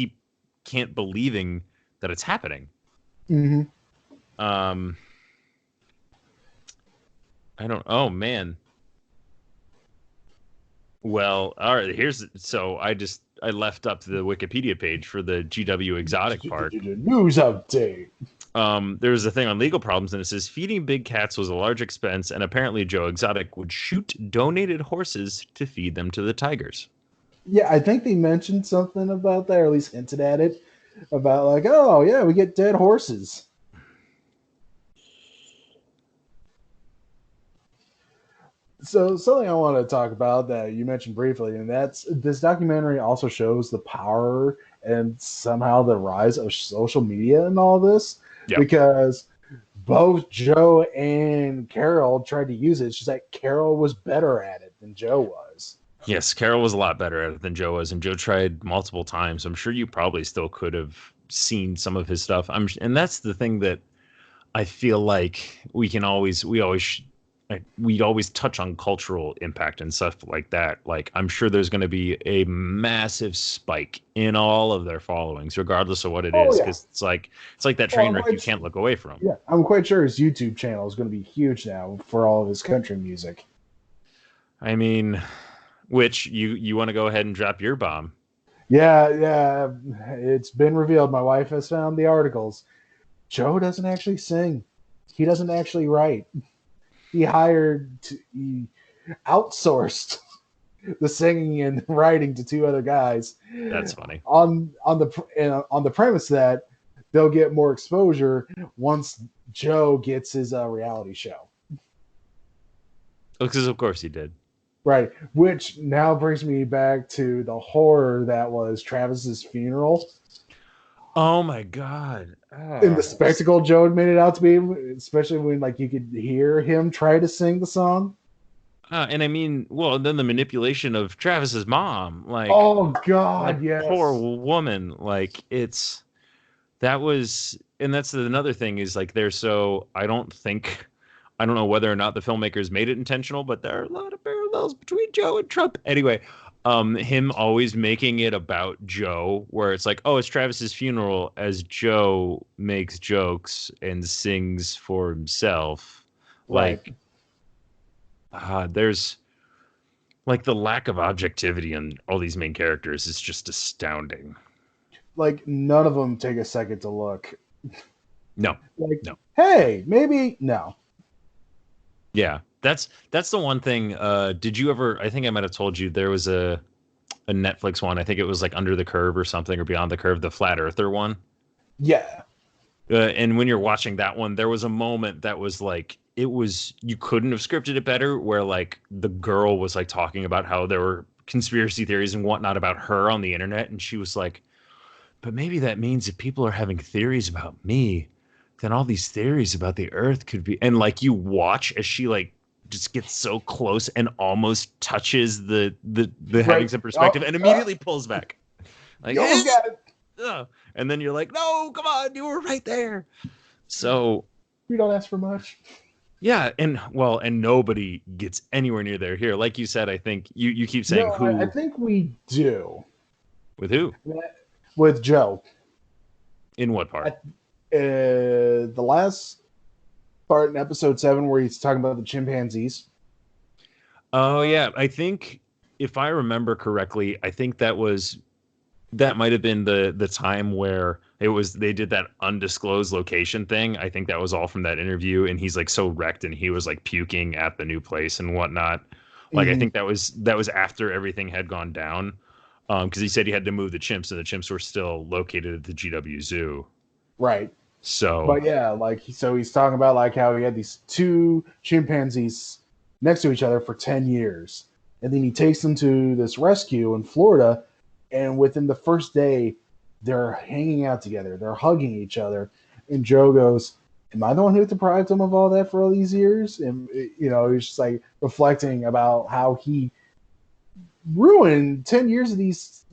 can't believing that it's happening. Mm-hmm. Um, I don't. Oh man. Well, all right. I left up the Wikipedia page for the GW exotic part. News update. There was a thing on legal problems, and it says feeding big cats was a large expense, and apparently Joe Exotic would shoot donated horses to feed them to the tigers. Yeah, I think they mentioned something about that, or at least hinted at it, about like, oh yeah, we get dead horses. So something I want to talk about that you mentioned briefly, and that's this documentary also shows the power and somehow the rise of social media and all this, Yep. because both Joe and Carol tried to use it. It's just that Carol was better at it than Joe was. Yes, Carol was a lot better at it than Joe was, and Joe tried multiple times. I'm sure you probably still could have seen some of his stuff. And that's the thing that I feel like we always touch on cultural impact and stuff like that. Like I'm sure there's going to be a massive spike in all of their followings, regardless of what it Oh is, yeah. because it's like that Well, train wreck you can't look away from. yeah, I'm quite sure his YouTube channel is going to be huge now for all of his country music. I mean, which you want to go ahead and drop your bomb? Yeah, yeah, it's been revealed. My wife has found the articles. Joe doesn't actually sing. He doesn't actually write. He outsourced the singing and writing to two other guys. That's funny. On the premise that they'll get more exposure once Joe gets his reality show. Because of course he did. Right, which now brings me back to the horror that was Travis's funeral. Oh my god! And the spectacle Joe had made it out to be, especially when like you could hear him try to sing the song. And I mean, well, then the manipulation of Travis's mom, like Oh God, that yes. poor woman, like that was, and that's another thing is like they're so. I don't know whether or not the filmmakers made it intentional, but there are a lot of parallels between Joe and Trump. Anyway, him always making it about Joe, where it's like, oh, it's Travis's funeral, as Joe makes jokes and sings for himself, Right. like. There's like the lack of objectivity in all these main characters is just astounding. Like none of them take a second to look. No, Like, no. hey, maybe no. Yeah, that's the one thing. Did you ever? I think I might have told you there was a Netflix one. I think it was like Under the Curve or something, or Beyond the Curve, the flat earther one. Yeah. And when you're watching that one, there was a moment that was like you couldn't have scripted it better, where like the girl was like talking about how there were conspiracy theories and whatnot about her on the internet, and she was like, but maybe that means if people are having theories about me, then all these theories about the earth could be. And like you watch as she like just gets so close and almost touches the having Right. some perspective and immediately pulls back. Like, You almost got it. and then you're like, no, come on, you were right there. So We don't ask for much. yeah, and nobody gets anywhere near there here. Like you said, I think you keep saying No, who I think we do. with who With Joe. in what part. The last part in episode 7 where he's talking about the chimpanzees. Oh yeah, I think if I remember correctly, I think that might have been the time where they did that undisclosed location thing. I think that was all from that interview, and he's like so wrecked and he was like puking at the new place and whatnot. Like I think that was after everything had gone down. Because he said he had to move the chimps, and the chimps were still located at the GW Zoo. Right. So, But yeah, like so he's talking about like how he had these two chimpanzees next to each other for 10 years. And then he takes them to this rescue in Florida, and within the first day they're hanging out together, they're hugging each other. And Joe goes, am I the one who deprived him of all that for all these years? And he's just like reflecting about how he ruined 10 years of these,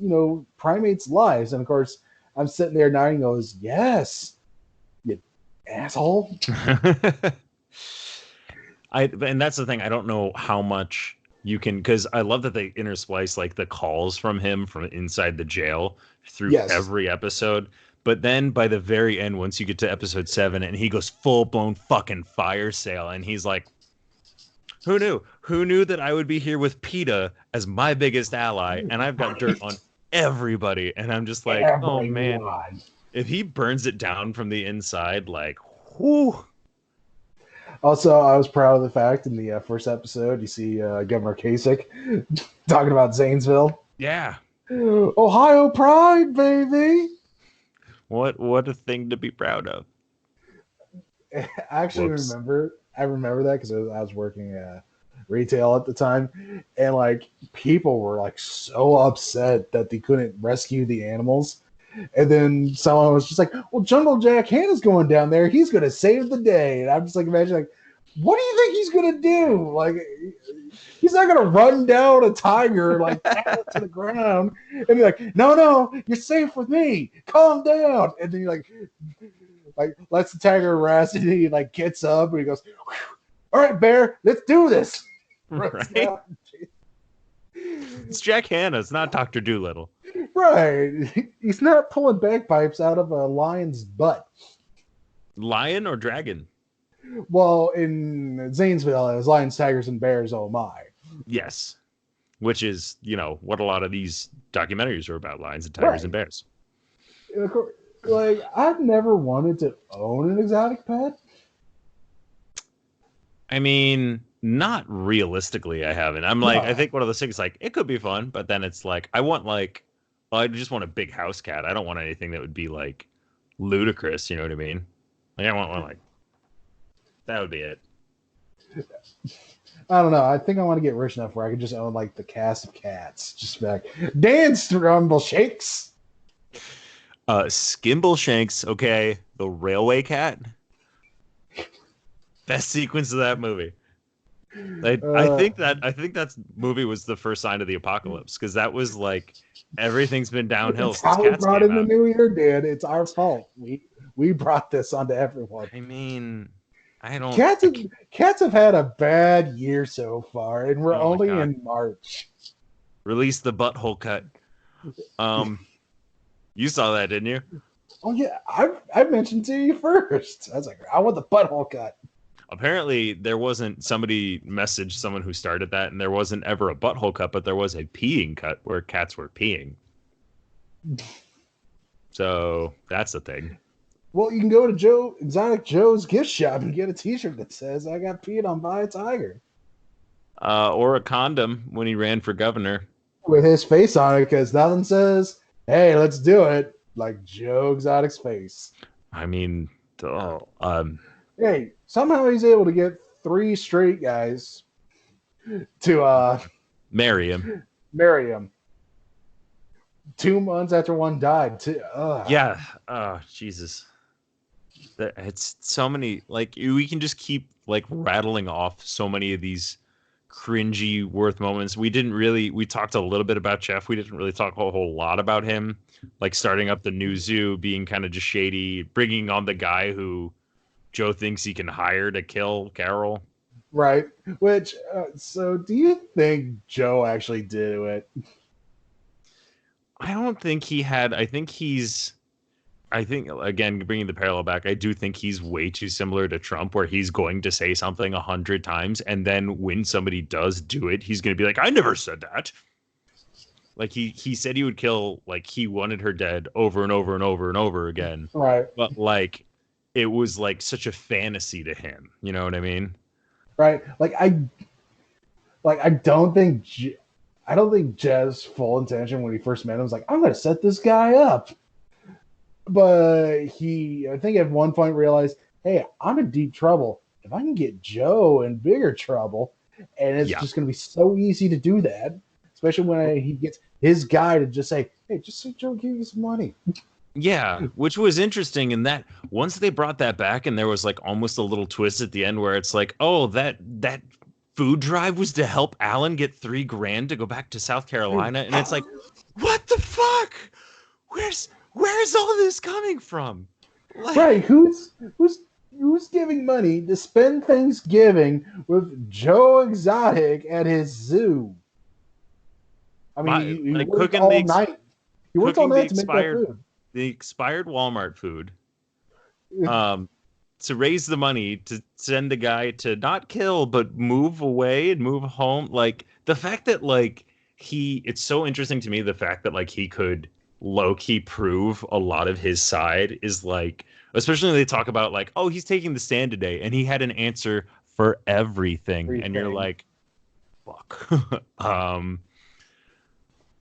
primates' lives. And of course, I'm sitting there nodding, goes, yes, you asshole. And that's the thing. I don't know how much you can, because I love that they intersplice like the calls from him from inside the jail through Yes. every episode. But then by the very end, once you get to episode 7, and he goes full blown fucking fire sale, and he's like, "Who knew? Who knew that I would be here with PETA as my biggest ally, and I've got dirt on everybody." And I'm just like, "Oh man, Everyone. if he burns it down from the inside, like, whoo." Also, I was proud of the fact in the first episode, you see Governor Kasich talking about Zanesville. Yeah. Ohio pride, baby. What a thing to be proud of. I actually Whoops. remember that because I was working retail at the time, and like people were like so upset that they couldn't rescue the animals. And then someone was just like, "Well, Jungle Jack Hanna's going down there. He's going to save the day." And I'm just like, imagine, like, what do you think he's going to do? Like, he's not going to run down a tiger, like, tackle it to the ground and be like, no, you're safe with me. Calm down. And then he, like lets the tiger rest, and he, like, gets up and he goes, "All right, Bear, let's do this." Right? It's Jack Hanna. It's not Dr. Doolittle. Right. He's not pulling bagpipes out of a lion's butt. Lion or dragon? Well, in Zanesville, it was lions, tigers, and bears. Oh my! Yes. Which is, what a lot of these documentaries are about: lions and tigers and bears. Like, I've never wanted to own an exotic pet. I mean, not realistically, I haven't. I'm like, No. I think one of those things, like, it could be fun, but then it's like, I just want a big house cat. I don't want anything that would be like ludicrous. You know what I mean? Like, I want one like that would be it. I don't know. I think I want to get rich enough where I can just own like the cast of cats. Just be like, dance, Rumble Shakes. Skimbleshanks, okay, the railway cat. Best sequence of that movie. I think that movie was the first sign of the apocalypse, because that was like everything's been downhill It's since how we Cats brought came in the out. new year, dude. It's our fault. We brought this onto everyone. I mean, I don't. Cats have had a bad year so far, and we're Oh my only God. in March. Release the butthole cut. You saw that, didn't you? Oh yeah, I mentioned to you first. I was like, I want the butthole cut. Apparently, there wasn't, somebody messaged someone who started that, and there wasn't ever a butthole cut, but there was a peeing cut where cats were peeing. So that's the thing. Well, you can go to Exotic Joe's gift shop and get a T-shirt that says "I got peed on by a tiger" Or a condom when he ran for governor. with his face on it, because nothing says, "Hey, let's do it," like Joe Exotic's face. I mean, Hey, somehow he's able to get 3 straight guys to marry him. marry him 2 months after one died. Yeah. Oh, Jesus. It's so many, like, we can just keep like rattling off so many of these cringy worth moments. We talked a little bit about Jeff. We didn't really talk a whole lot about him, like starting up the new zoo, being kind of just shady, bringing on the guy who Joe thinks he can hire to kill Carol. Right. Which, so do you think Joe actually did it? I don't think he had. I think, again, bringing the parallel back, I do think he's way too similar to Trump, where he's going to say something 100 times, and then when somebody does do it, he's going to be like, "I never said that." Like, he said he would kill, like, he wanted her dead over and over and over and over again. Right. But, like, it was like such a fantasy to him. You know what I mean? Right. I don't think Jeff's full intention when he first met him was like, "I'm going to set this guy up." But I think at one point realized, "Hey, I'm in deep trouble. If I can get Joe in bigger trouble," and it's just going to be so easy to do that, especially when he gets his guy to just say, "Hey, just say Joe give you some money." Yeah, which was interesting in that once they brought that back, and there was like almost a little twist at the end where it's like, oh, that food drive was to help Alan get $3,000 to go back to South Carolina, and it's like, what the fuck? Where's all this coming from? Right? Who's who's giving money to spend Thanksgiving with Joe Exotic at his zoo? I mean, My he like worked all night. He worked all cooking night to make that food. the expired Walmart food. To raise the money to send the guy to not kill but move away and move home. Like the fact that like it's so interesting to me, the fact that like he could low-key prove a lot of his side is like, especially when they talk about like, oh, he's taking the stand today and he had an answer for everything. And you're like, fuck. I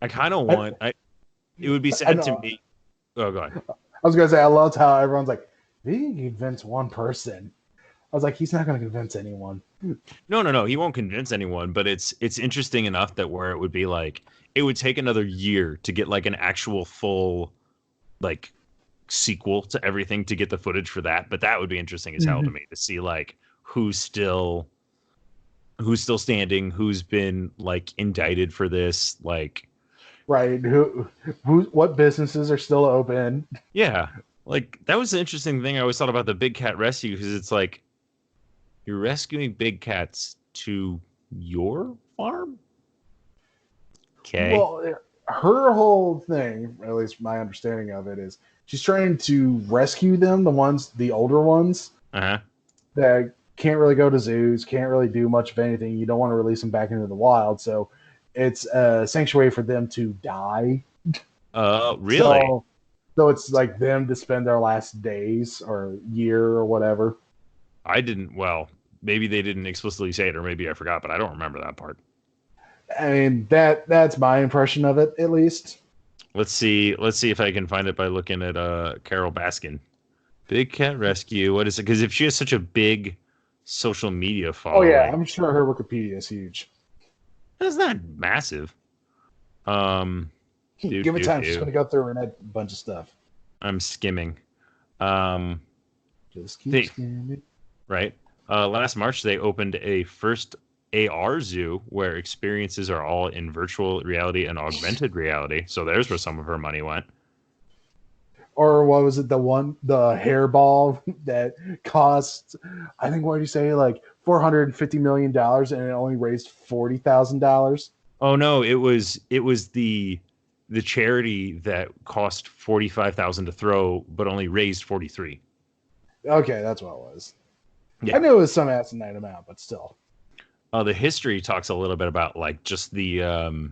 kind of want it would be sad to me. Oh, go ahead. I was gonna say I loved how everyone's like, he can convince one person. I was like, he's not gonna convince anyone. No. He won't convince anyone, but it's interesting enough that where it would be like it would take another year to get like an actual full like sequel to everything to get the footage for that. But that would be interesting as hell to me to see like who's still standing, who's been like indicted for this, like right, what businesses are still open. Yeah, like that was the interesting thing I always thought about the big cat rescue, because it's like you're rescuing big cats to your farm. Okay. Well, her whole thing, at least my understanding of it, is she's trying to rescue them, the older ones that can't really go to zoos, can't really do much of anything. You don't want to release them back into the wild, so it's a sanctuary for them to die. Really? So it's like them to spend their last days or year or whatever. Well, maybe they didn't explicitly say it, or maybe I forgot, but I don't remember that part. I mean, that's my impression of it, at least. Let's see if I can find it by looking at Carol Baskin. Big Cat Rescue. What is it? Because if she has such a big social media following. Oh yeah, I'm sure her Wikipedia is huge. That's not massive. Give it time. She's going to go through a bunch of stuff. I'm skimming. Just keep skimming. Right. Last March, they opened a first AR zoo where experiences are all in virtual reality and augmented reality. So there's where some of her money went. Or what was it? The hairball that cost, I think, what did you say? Like $450 million, and it only raised $40,000. Oh no, it was the charity that cost $45,000 to throw, but only raised 43. Okay, that's what it was. Yeah. I knew it was some asinine amount, but still. The history talks a little bit about like just the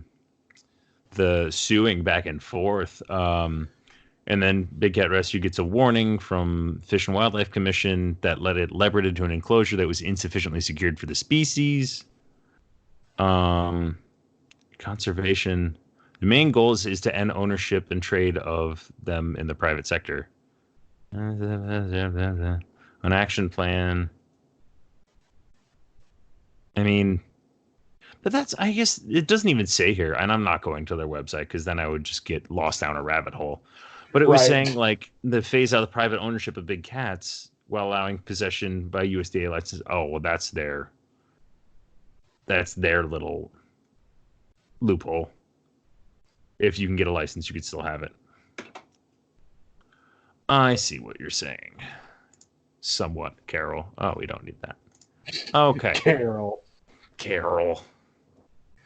suing back and forth. And then Big Cat Rescue gets a warning from Fish and Wildlife Commission that let it leopard into an enclosure that was insufficiently secured for the species. Conservation. The main goal is to end ownership and trade of them in the private sector. An action plan. I mean, but that's, I guess, it doesn't even say here, and I'm not going to their website because then I would just get lost down a rabbit hole. But it was saying, like, the phase out of private ownership of big cats while allowing possession by USDA license. Oh, well, that's their little loophole. If you can get a license, you could still have it. I see what you're saying. Somewhat, Carol. Oh, we don't need that. Okay. Carol.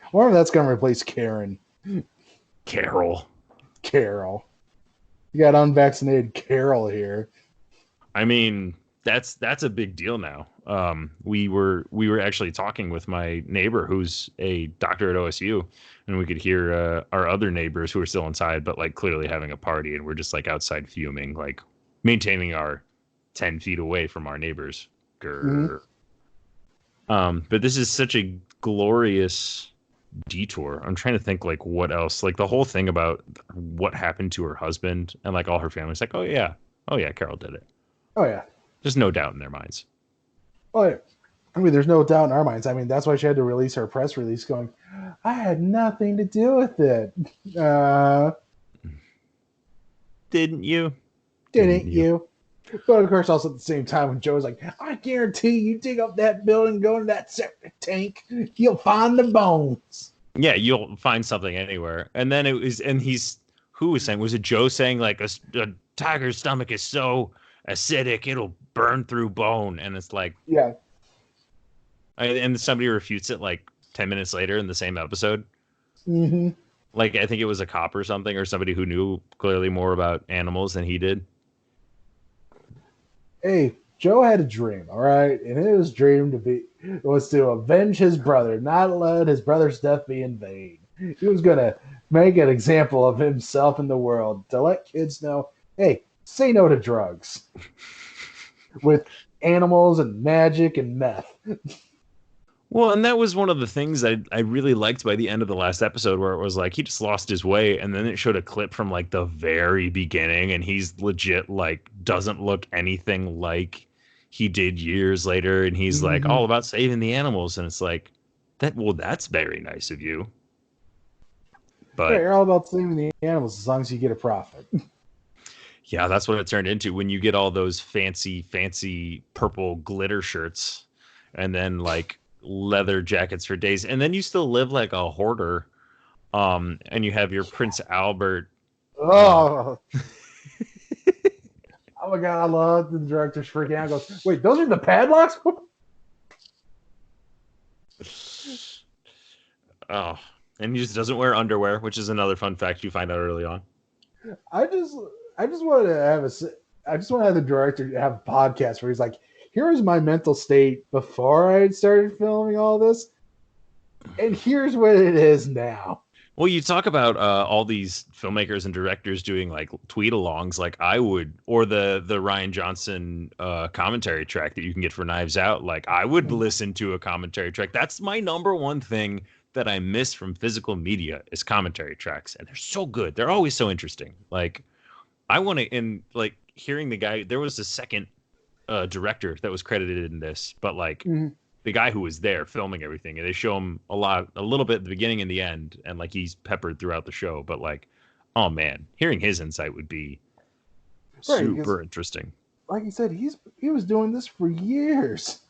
I wonder if that's going to replace Karen. Carol. You got unvaccinated Carol here. I mean, that's a big deal now. We were actually talking with my neighbor who's a doctor at OSU, and we could hear our other neighbors who are still inside, but like clearly having a party, and we're just like outside fuming, like maintaining our 10 feet away from our neighbors. But this is such a glorious detour. I'm trying to think like what else, like the whole thing about what happened to her husband and like all her family's like, oh yeah, Carol did it. Oh yeah. There's no doubt in their minds. Oh yeah. I mean, there's no doubt in our minds. I mean, that's why she had to release her press release going, I had nothing to do with it. Didn't you? But of course, also at the same time, when Joe was like, I guarantee you dig up that building, go into that septic tank, you'll find the bones. Yeah, you'll find something anywhere. And then who was saying, was it Joe saying like a tiger's stomach is so, acidic, it'll burn through bone. And it's like, Yeah. and somebody refutes it like 10 minutes later in the same episode. Mm-hmm. Like, I think it was a cop or something, or somebody who knew clearly more about animals than he did. Hey, Joe had a dream, all right, and his dream was to avenge his brother, not let his brother's death be in vain. He was gonna make an example of himself in the world to let kids know, hey, say no to drugs with animals and magic and meth. Well, and that was one of the things I really liked by the end of the last episode, where it was like he just lost his way, and then it showed a clip from like the very beginning, and he's legit like doesn't look anything like he did years later, and he's like Mm-hmm. all about saving the animals, and it's like that's very nice of you. Yeah, But you're all about saving the animals as long as you get a profit. yeah, that's what it turned into when you get all those fancy purple glitter shirts and then like leather jackets for days, and then you still live like a hoarder. And you have your Prince Albert. Oh, oh my god, I love the director's freaking out. Goes, wait, those are the padlocks? Oh, and he just doesn't wear underwear, which is another fun fact you find out early on. I just want to have I just want to have the director have a podcast where he's like, here's my mental state before I started filming all this, and here's what it is now. Well, you talk about all these filmmakers and directors doing like tweet alongs, like I would, or the Ryan Johnson commentary track that you can get for Knives Out. Like I would listen to a commentary track. That's my number one thing that I miss from physical media is commentary tracks, and they're so good. They're always so interesting. Like I want to, and like hearing the guy. There was a second director that was credited in this, but like. Mm-hmm. The guy who was there filming everything, and they show him a little bit at the beginning and the end, and like he's peppered throughout the show. But like, oh man, hearing his insight would be super interesting. Like you said, he was doing this for years.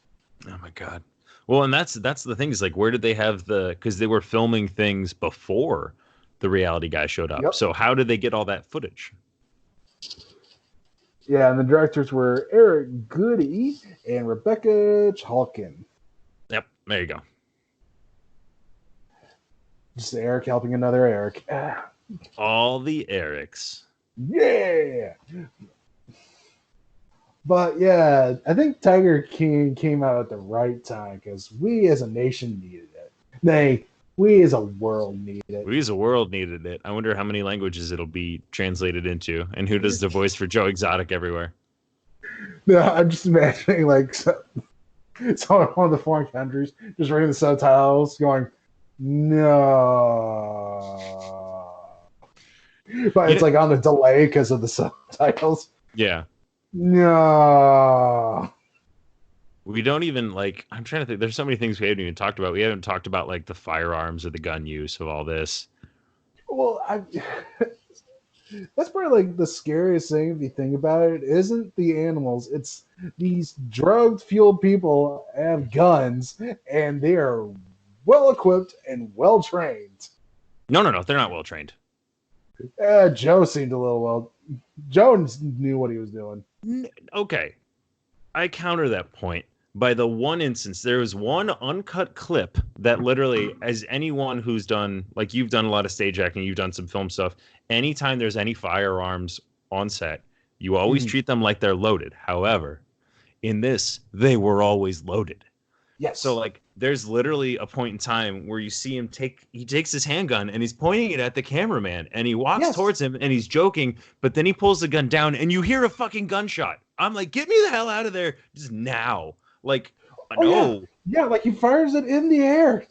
Oh my god. Well, and that's the thing is like, where did they have because they were filming things before the reality guy showed up. Yep. So how did they get all that footage? Yeah, and the directors were Eric Goody and Rebecca Chalkin. Yep, there you go. Just Eric helping another Eric. All the Erics. Yeah. But yeah, I think Tiger King came out at the right time because we as a nation needed it. Nay, we as a world needed it. We as a world needed it. I wonder how many languages it'll be translated into, and who does the voice for Joe Exotic everywhere. No, I'm just imagining like someone in one of the foreign countries just reading the subtitles, going, "No," but it's like on a delay because of the subtitles. Yeah. No. We don't even like. I'm trying to think. There's so many things we haven't even talked about. We haven't talked about like the firearms or the gun use of all this. Well, that's probably like the scariest thing if you think about it. Isn't the animals? It's these drug-fueled people have guns and they are well equipped and well trained. No, they're not well trained. Joe seemed a little well. Joe knew what he was doing. Okay, I counter that point by the one instance. There was one uncut clip that literally, as anyone who's done, like you've done a lot of stage acting, you've done some film stuff. Anytime there's any firearms on set, you always treat them like they're loaded. However, in this, they were always loaded. Yes. So like there's literally a point in time where you see him he takes his handgun and he's pointing it at the cameraman and he walks towards him and he's joking, but then he pulls the gun down and you hear a fucking gunshot. I'm like, get me the hell out of there just now. Like, no. Yeah, like he fires it in the air.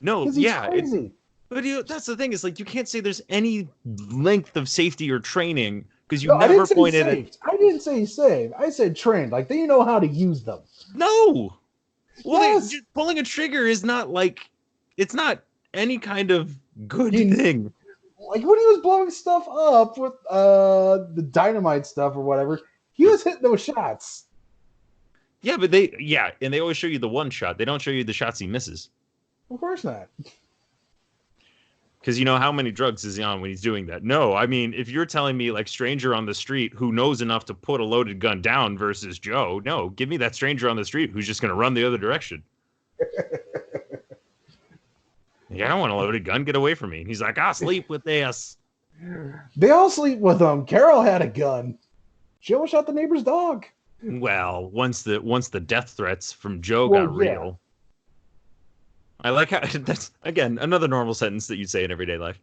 No, He's crazy. But that's the thing is like you can't say there's any length of safety or training because you never pointed it. I didn't say saved. I said trained. Like they know how to use them. No. Well, Yes. pulling a trigger is not like it's not any kind of good thing. Like when he was blowing stuff up with the dynamite stuff or whatever, he was hitting those shots. Yeah, but and they always show you the one shot. They don't show you the shots he misses. Of course not. Because you know how many drugs is he on when he's doing that? No, I mean, if you're telling me like stranger on the street who knows enough to put a loaded gun down versus Joe, no, give me that stranger on the street who's just going to run the other direction. Yeah, I don't want a loaded gun. Get away from me. And he's like, I'll sleep with this. They all sleep with him. Carol had a gun. She almost shot the neighbor's dog. Well, once the death threats from Joe got real. I like how that's again another normal sentence that you'd say in everyday life.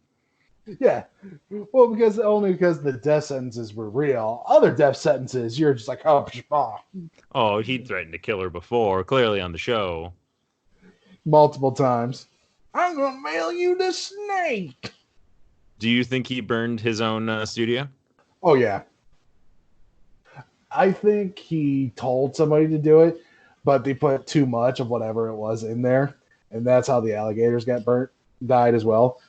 Yeah. Well, only because the death sentences were real. Other death sentences, you're just like, oh, pshaw. Oh, he'd threatened to kill her before, clearly on the show. Multiple times. I'm gonna mail you the snake. Do you think he burned his own studio? Oh yeah. I think he told somebody to do it, but they put too much of whatever it was in there, and that's how the alligators died as well.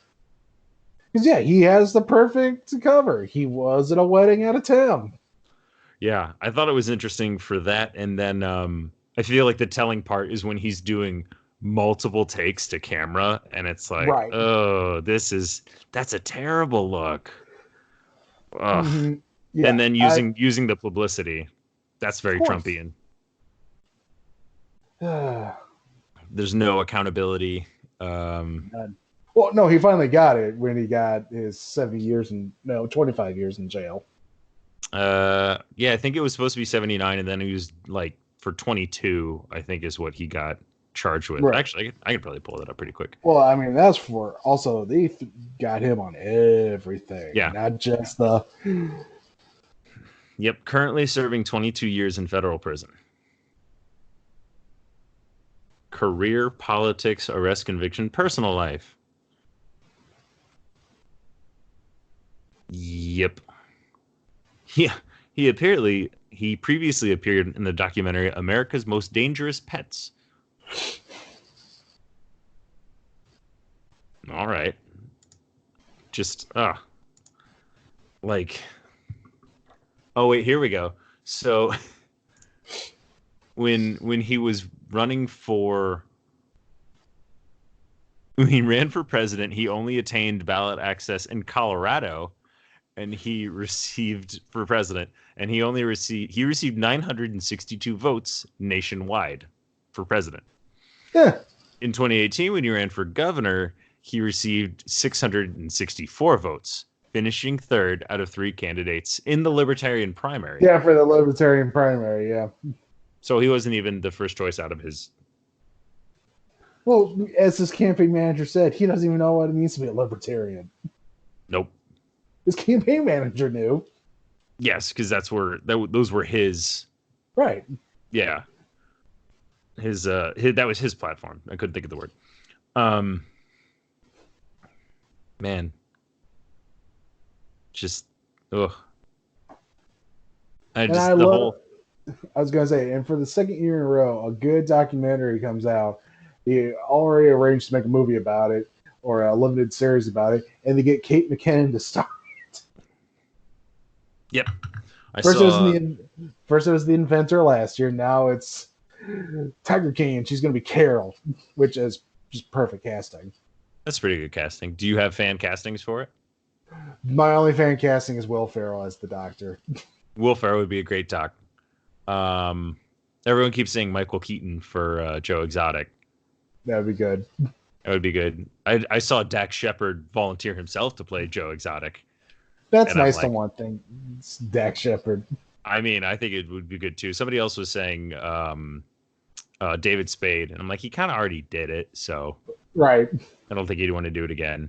Because yeah, he has the perfect cover. He was at a wedding out of town. Yeah, I thought it was interesting for that, and then I feel like the telling part is when he's doing multiple takes to camera, and it's like, right. Oh, that's a terrible look. Ugh. Mm-hmm. Yeah, and then using the publicity, that's very Trumpian. There's no accountability. Well, no, he finally got it when he got his 25 years in jail. Yeah, I think it was supposed to be 79, and then he was like for 22, I think is what he got charged with. Right. Actually, I could probably pull that up pretty quick. Well, I mean, that's for also they got him on everything. Yeah, not just the. Yep, currently serving 22 years in federal prison. Career, politics, arrest, conviction, personal life. Yep. Yeah, he previously appeared in the documentary America's Most Dangerous Pets. All right. Just like. Oh wait, here we go. So when he ran for president, he only attained ballot access in Colorado, and he received 962 votes nationwide for president. Yeah. In 2018, when he ran for governor, he received 664 votes, finishing third out of 3 candidates in the Libertarian primary. Yeah, for the Libertarian primary, yeah. So he wasn't even the first choice out of his... Well, as his campaign manager said, he doesn't even know what it means to be a Libertarian. Nope. His campaign manager knew. Yes, because those were his... Right. Yeah. His that was his platform. I couldn't think of the word. Man. Just, ugh. I was going to say, and for the second year in a row, a good documentary comes out. They already arranged to make a movie about it or a limited series about it, and they get Kate McKinnon to star it. Yep. First it was the inventor last year. Now it's Tiger King, and she's going to be Carol, which is just perfect casting. That's pretty good casting. Do you have fan castings for it? My only fan casting is Will Ferrell as the Doctor. Will Ferrell would be a great doc. Everyone keeps saying Michael Keaton for Joe Exotic. That would be good. That would be good. I saw Dax Shepard volunteer himself to play Joe Exotic. That's nice to one thing. It's Dax Shepard. I mean, I think it would be good too. Somebody else was saying David Spade, and I'm like, he kind of already did it, so right. I don't think he'd want to do it again.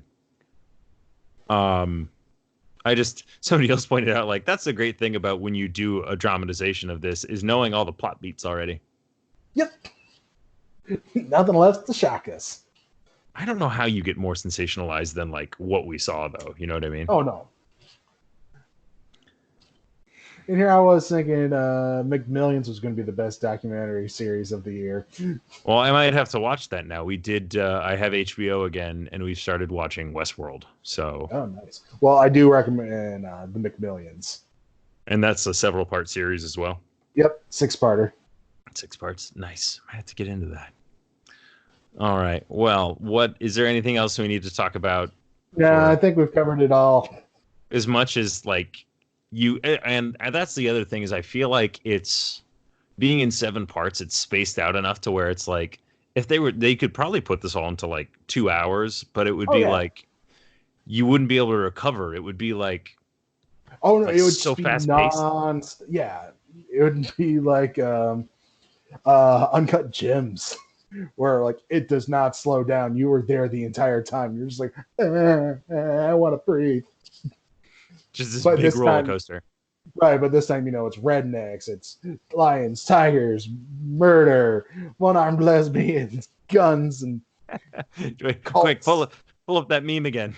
Somebody else pointed out, like, that's the great thing about when you do a dramatization of this is knowing all the plot beats already. Yep. Nothing left to shock us. I don't know how you get more sensationalized than like what we saw, though. You know what I mean? Oh no. And here I was thinking McMillions was going to be the best documentary series of the year. Well, I might have to watch that now. We did. I have HBO again, and we've started watching Westworld. So. Oh, nice. Well, I do recommend the McMillions. And that's a several-part series as well. Yep, 6-parter. 6 parts. Nice. I have to get into that. All right. Well, is there anything else we need to talk about Yeah, I think we've covered it all. As much as like you and that's the other thing is I feel like it's being in 7 parts, it's spaced out enough to where it's like if they could probably put this all into like 2 hours, but it would Oh be yeah. like you wouldn't be able to recover. It would be Oh no, like it would so just be fast paced. non. Yeah, it would be like uncut gems, where like it does not slow down. You were there the entire time. You're just like, I want to breathe. Just this But big this roller time, coaster. right? But this time, it's rednecks, it's lions, tigers, murder, one-armed lesbians, guns, and Quick, cults. pull up that meme again.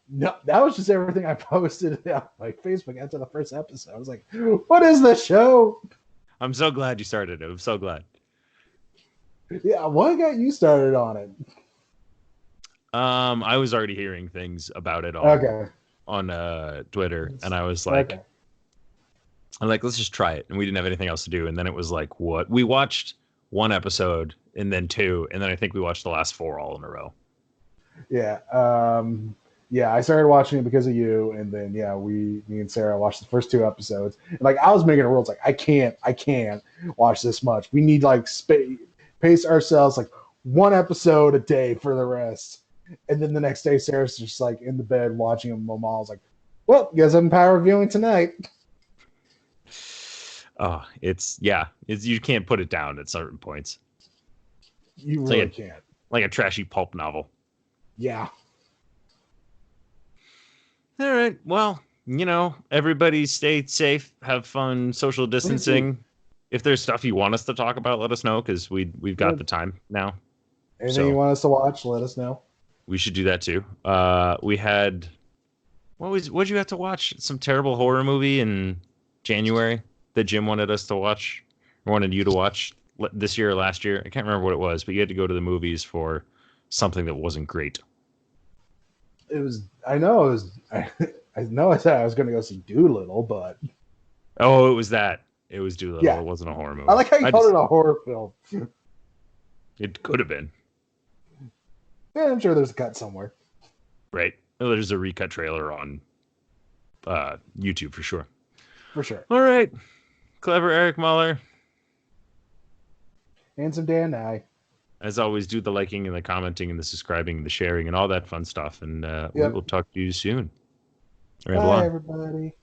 No, that was just everything I posted on my Facebook after the first episode. I was like, "What is this show?" I'm so glad you started it. I'm so glad. Yeah, what got you started on it? I was already hearing things about it Okay, on Twitter, and I was okay, I'm like, let's just try it. And we didn't have anything else to do. And then it was like, what? We watched 1 episode and then 2, and then I think we watched the last 4 all in a row. yeah, yeah. I started watching it because of you, and then yeah, me and Sarah watched the first 2 episodes. And like, I was making rules, like, I can't watch this much. We need like pace ourselves like 1 episode a day for the rest. And then the next day, Sarah's just like in the bed watching them. My mom's like, "Well, guess I'm power viewing tonight." Oh, it's you can't put it down at certain points. You It's really can't. like a trashy pulp novel. Yeah. All right. Well, everybody stay safe, have fun, social Please do. distancing. If there's stuff you want us to talk about, let us know because we've got Good. the time now. Anything you So want us to watch, let us know. we should do that too. We had what'd you have to watch? Some terrible horror movie in January that Jim wanted us to watch or wanted you to watch this year or last year. I can't remember what it was, but you had to go to the movies for something that wasn't great. It was. I know it was. I know I said I was going to go see Doolittle, but Oh, it was that. It was Doolittle. yeah, It wasn't a horror I movie. like how you called it a horror film. It could have been, Yeah, I'm sure there's a cut somewhere. right? There's a recut trailer on YouTube for sure. For sure. All right. Clever Eric Muller. Handsome Dan I. As always, do the liking and the commenting and the subscribing and the sharing and all that fun stuff. And we Yep. will talk to you soon. Ramble Bye, on. everybody.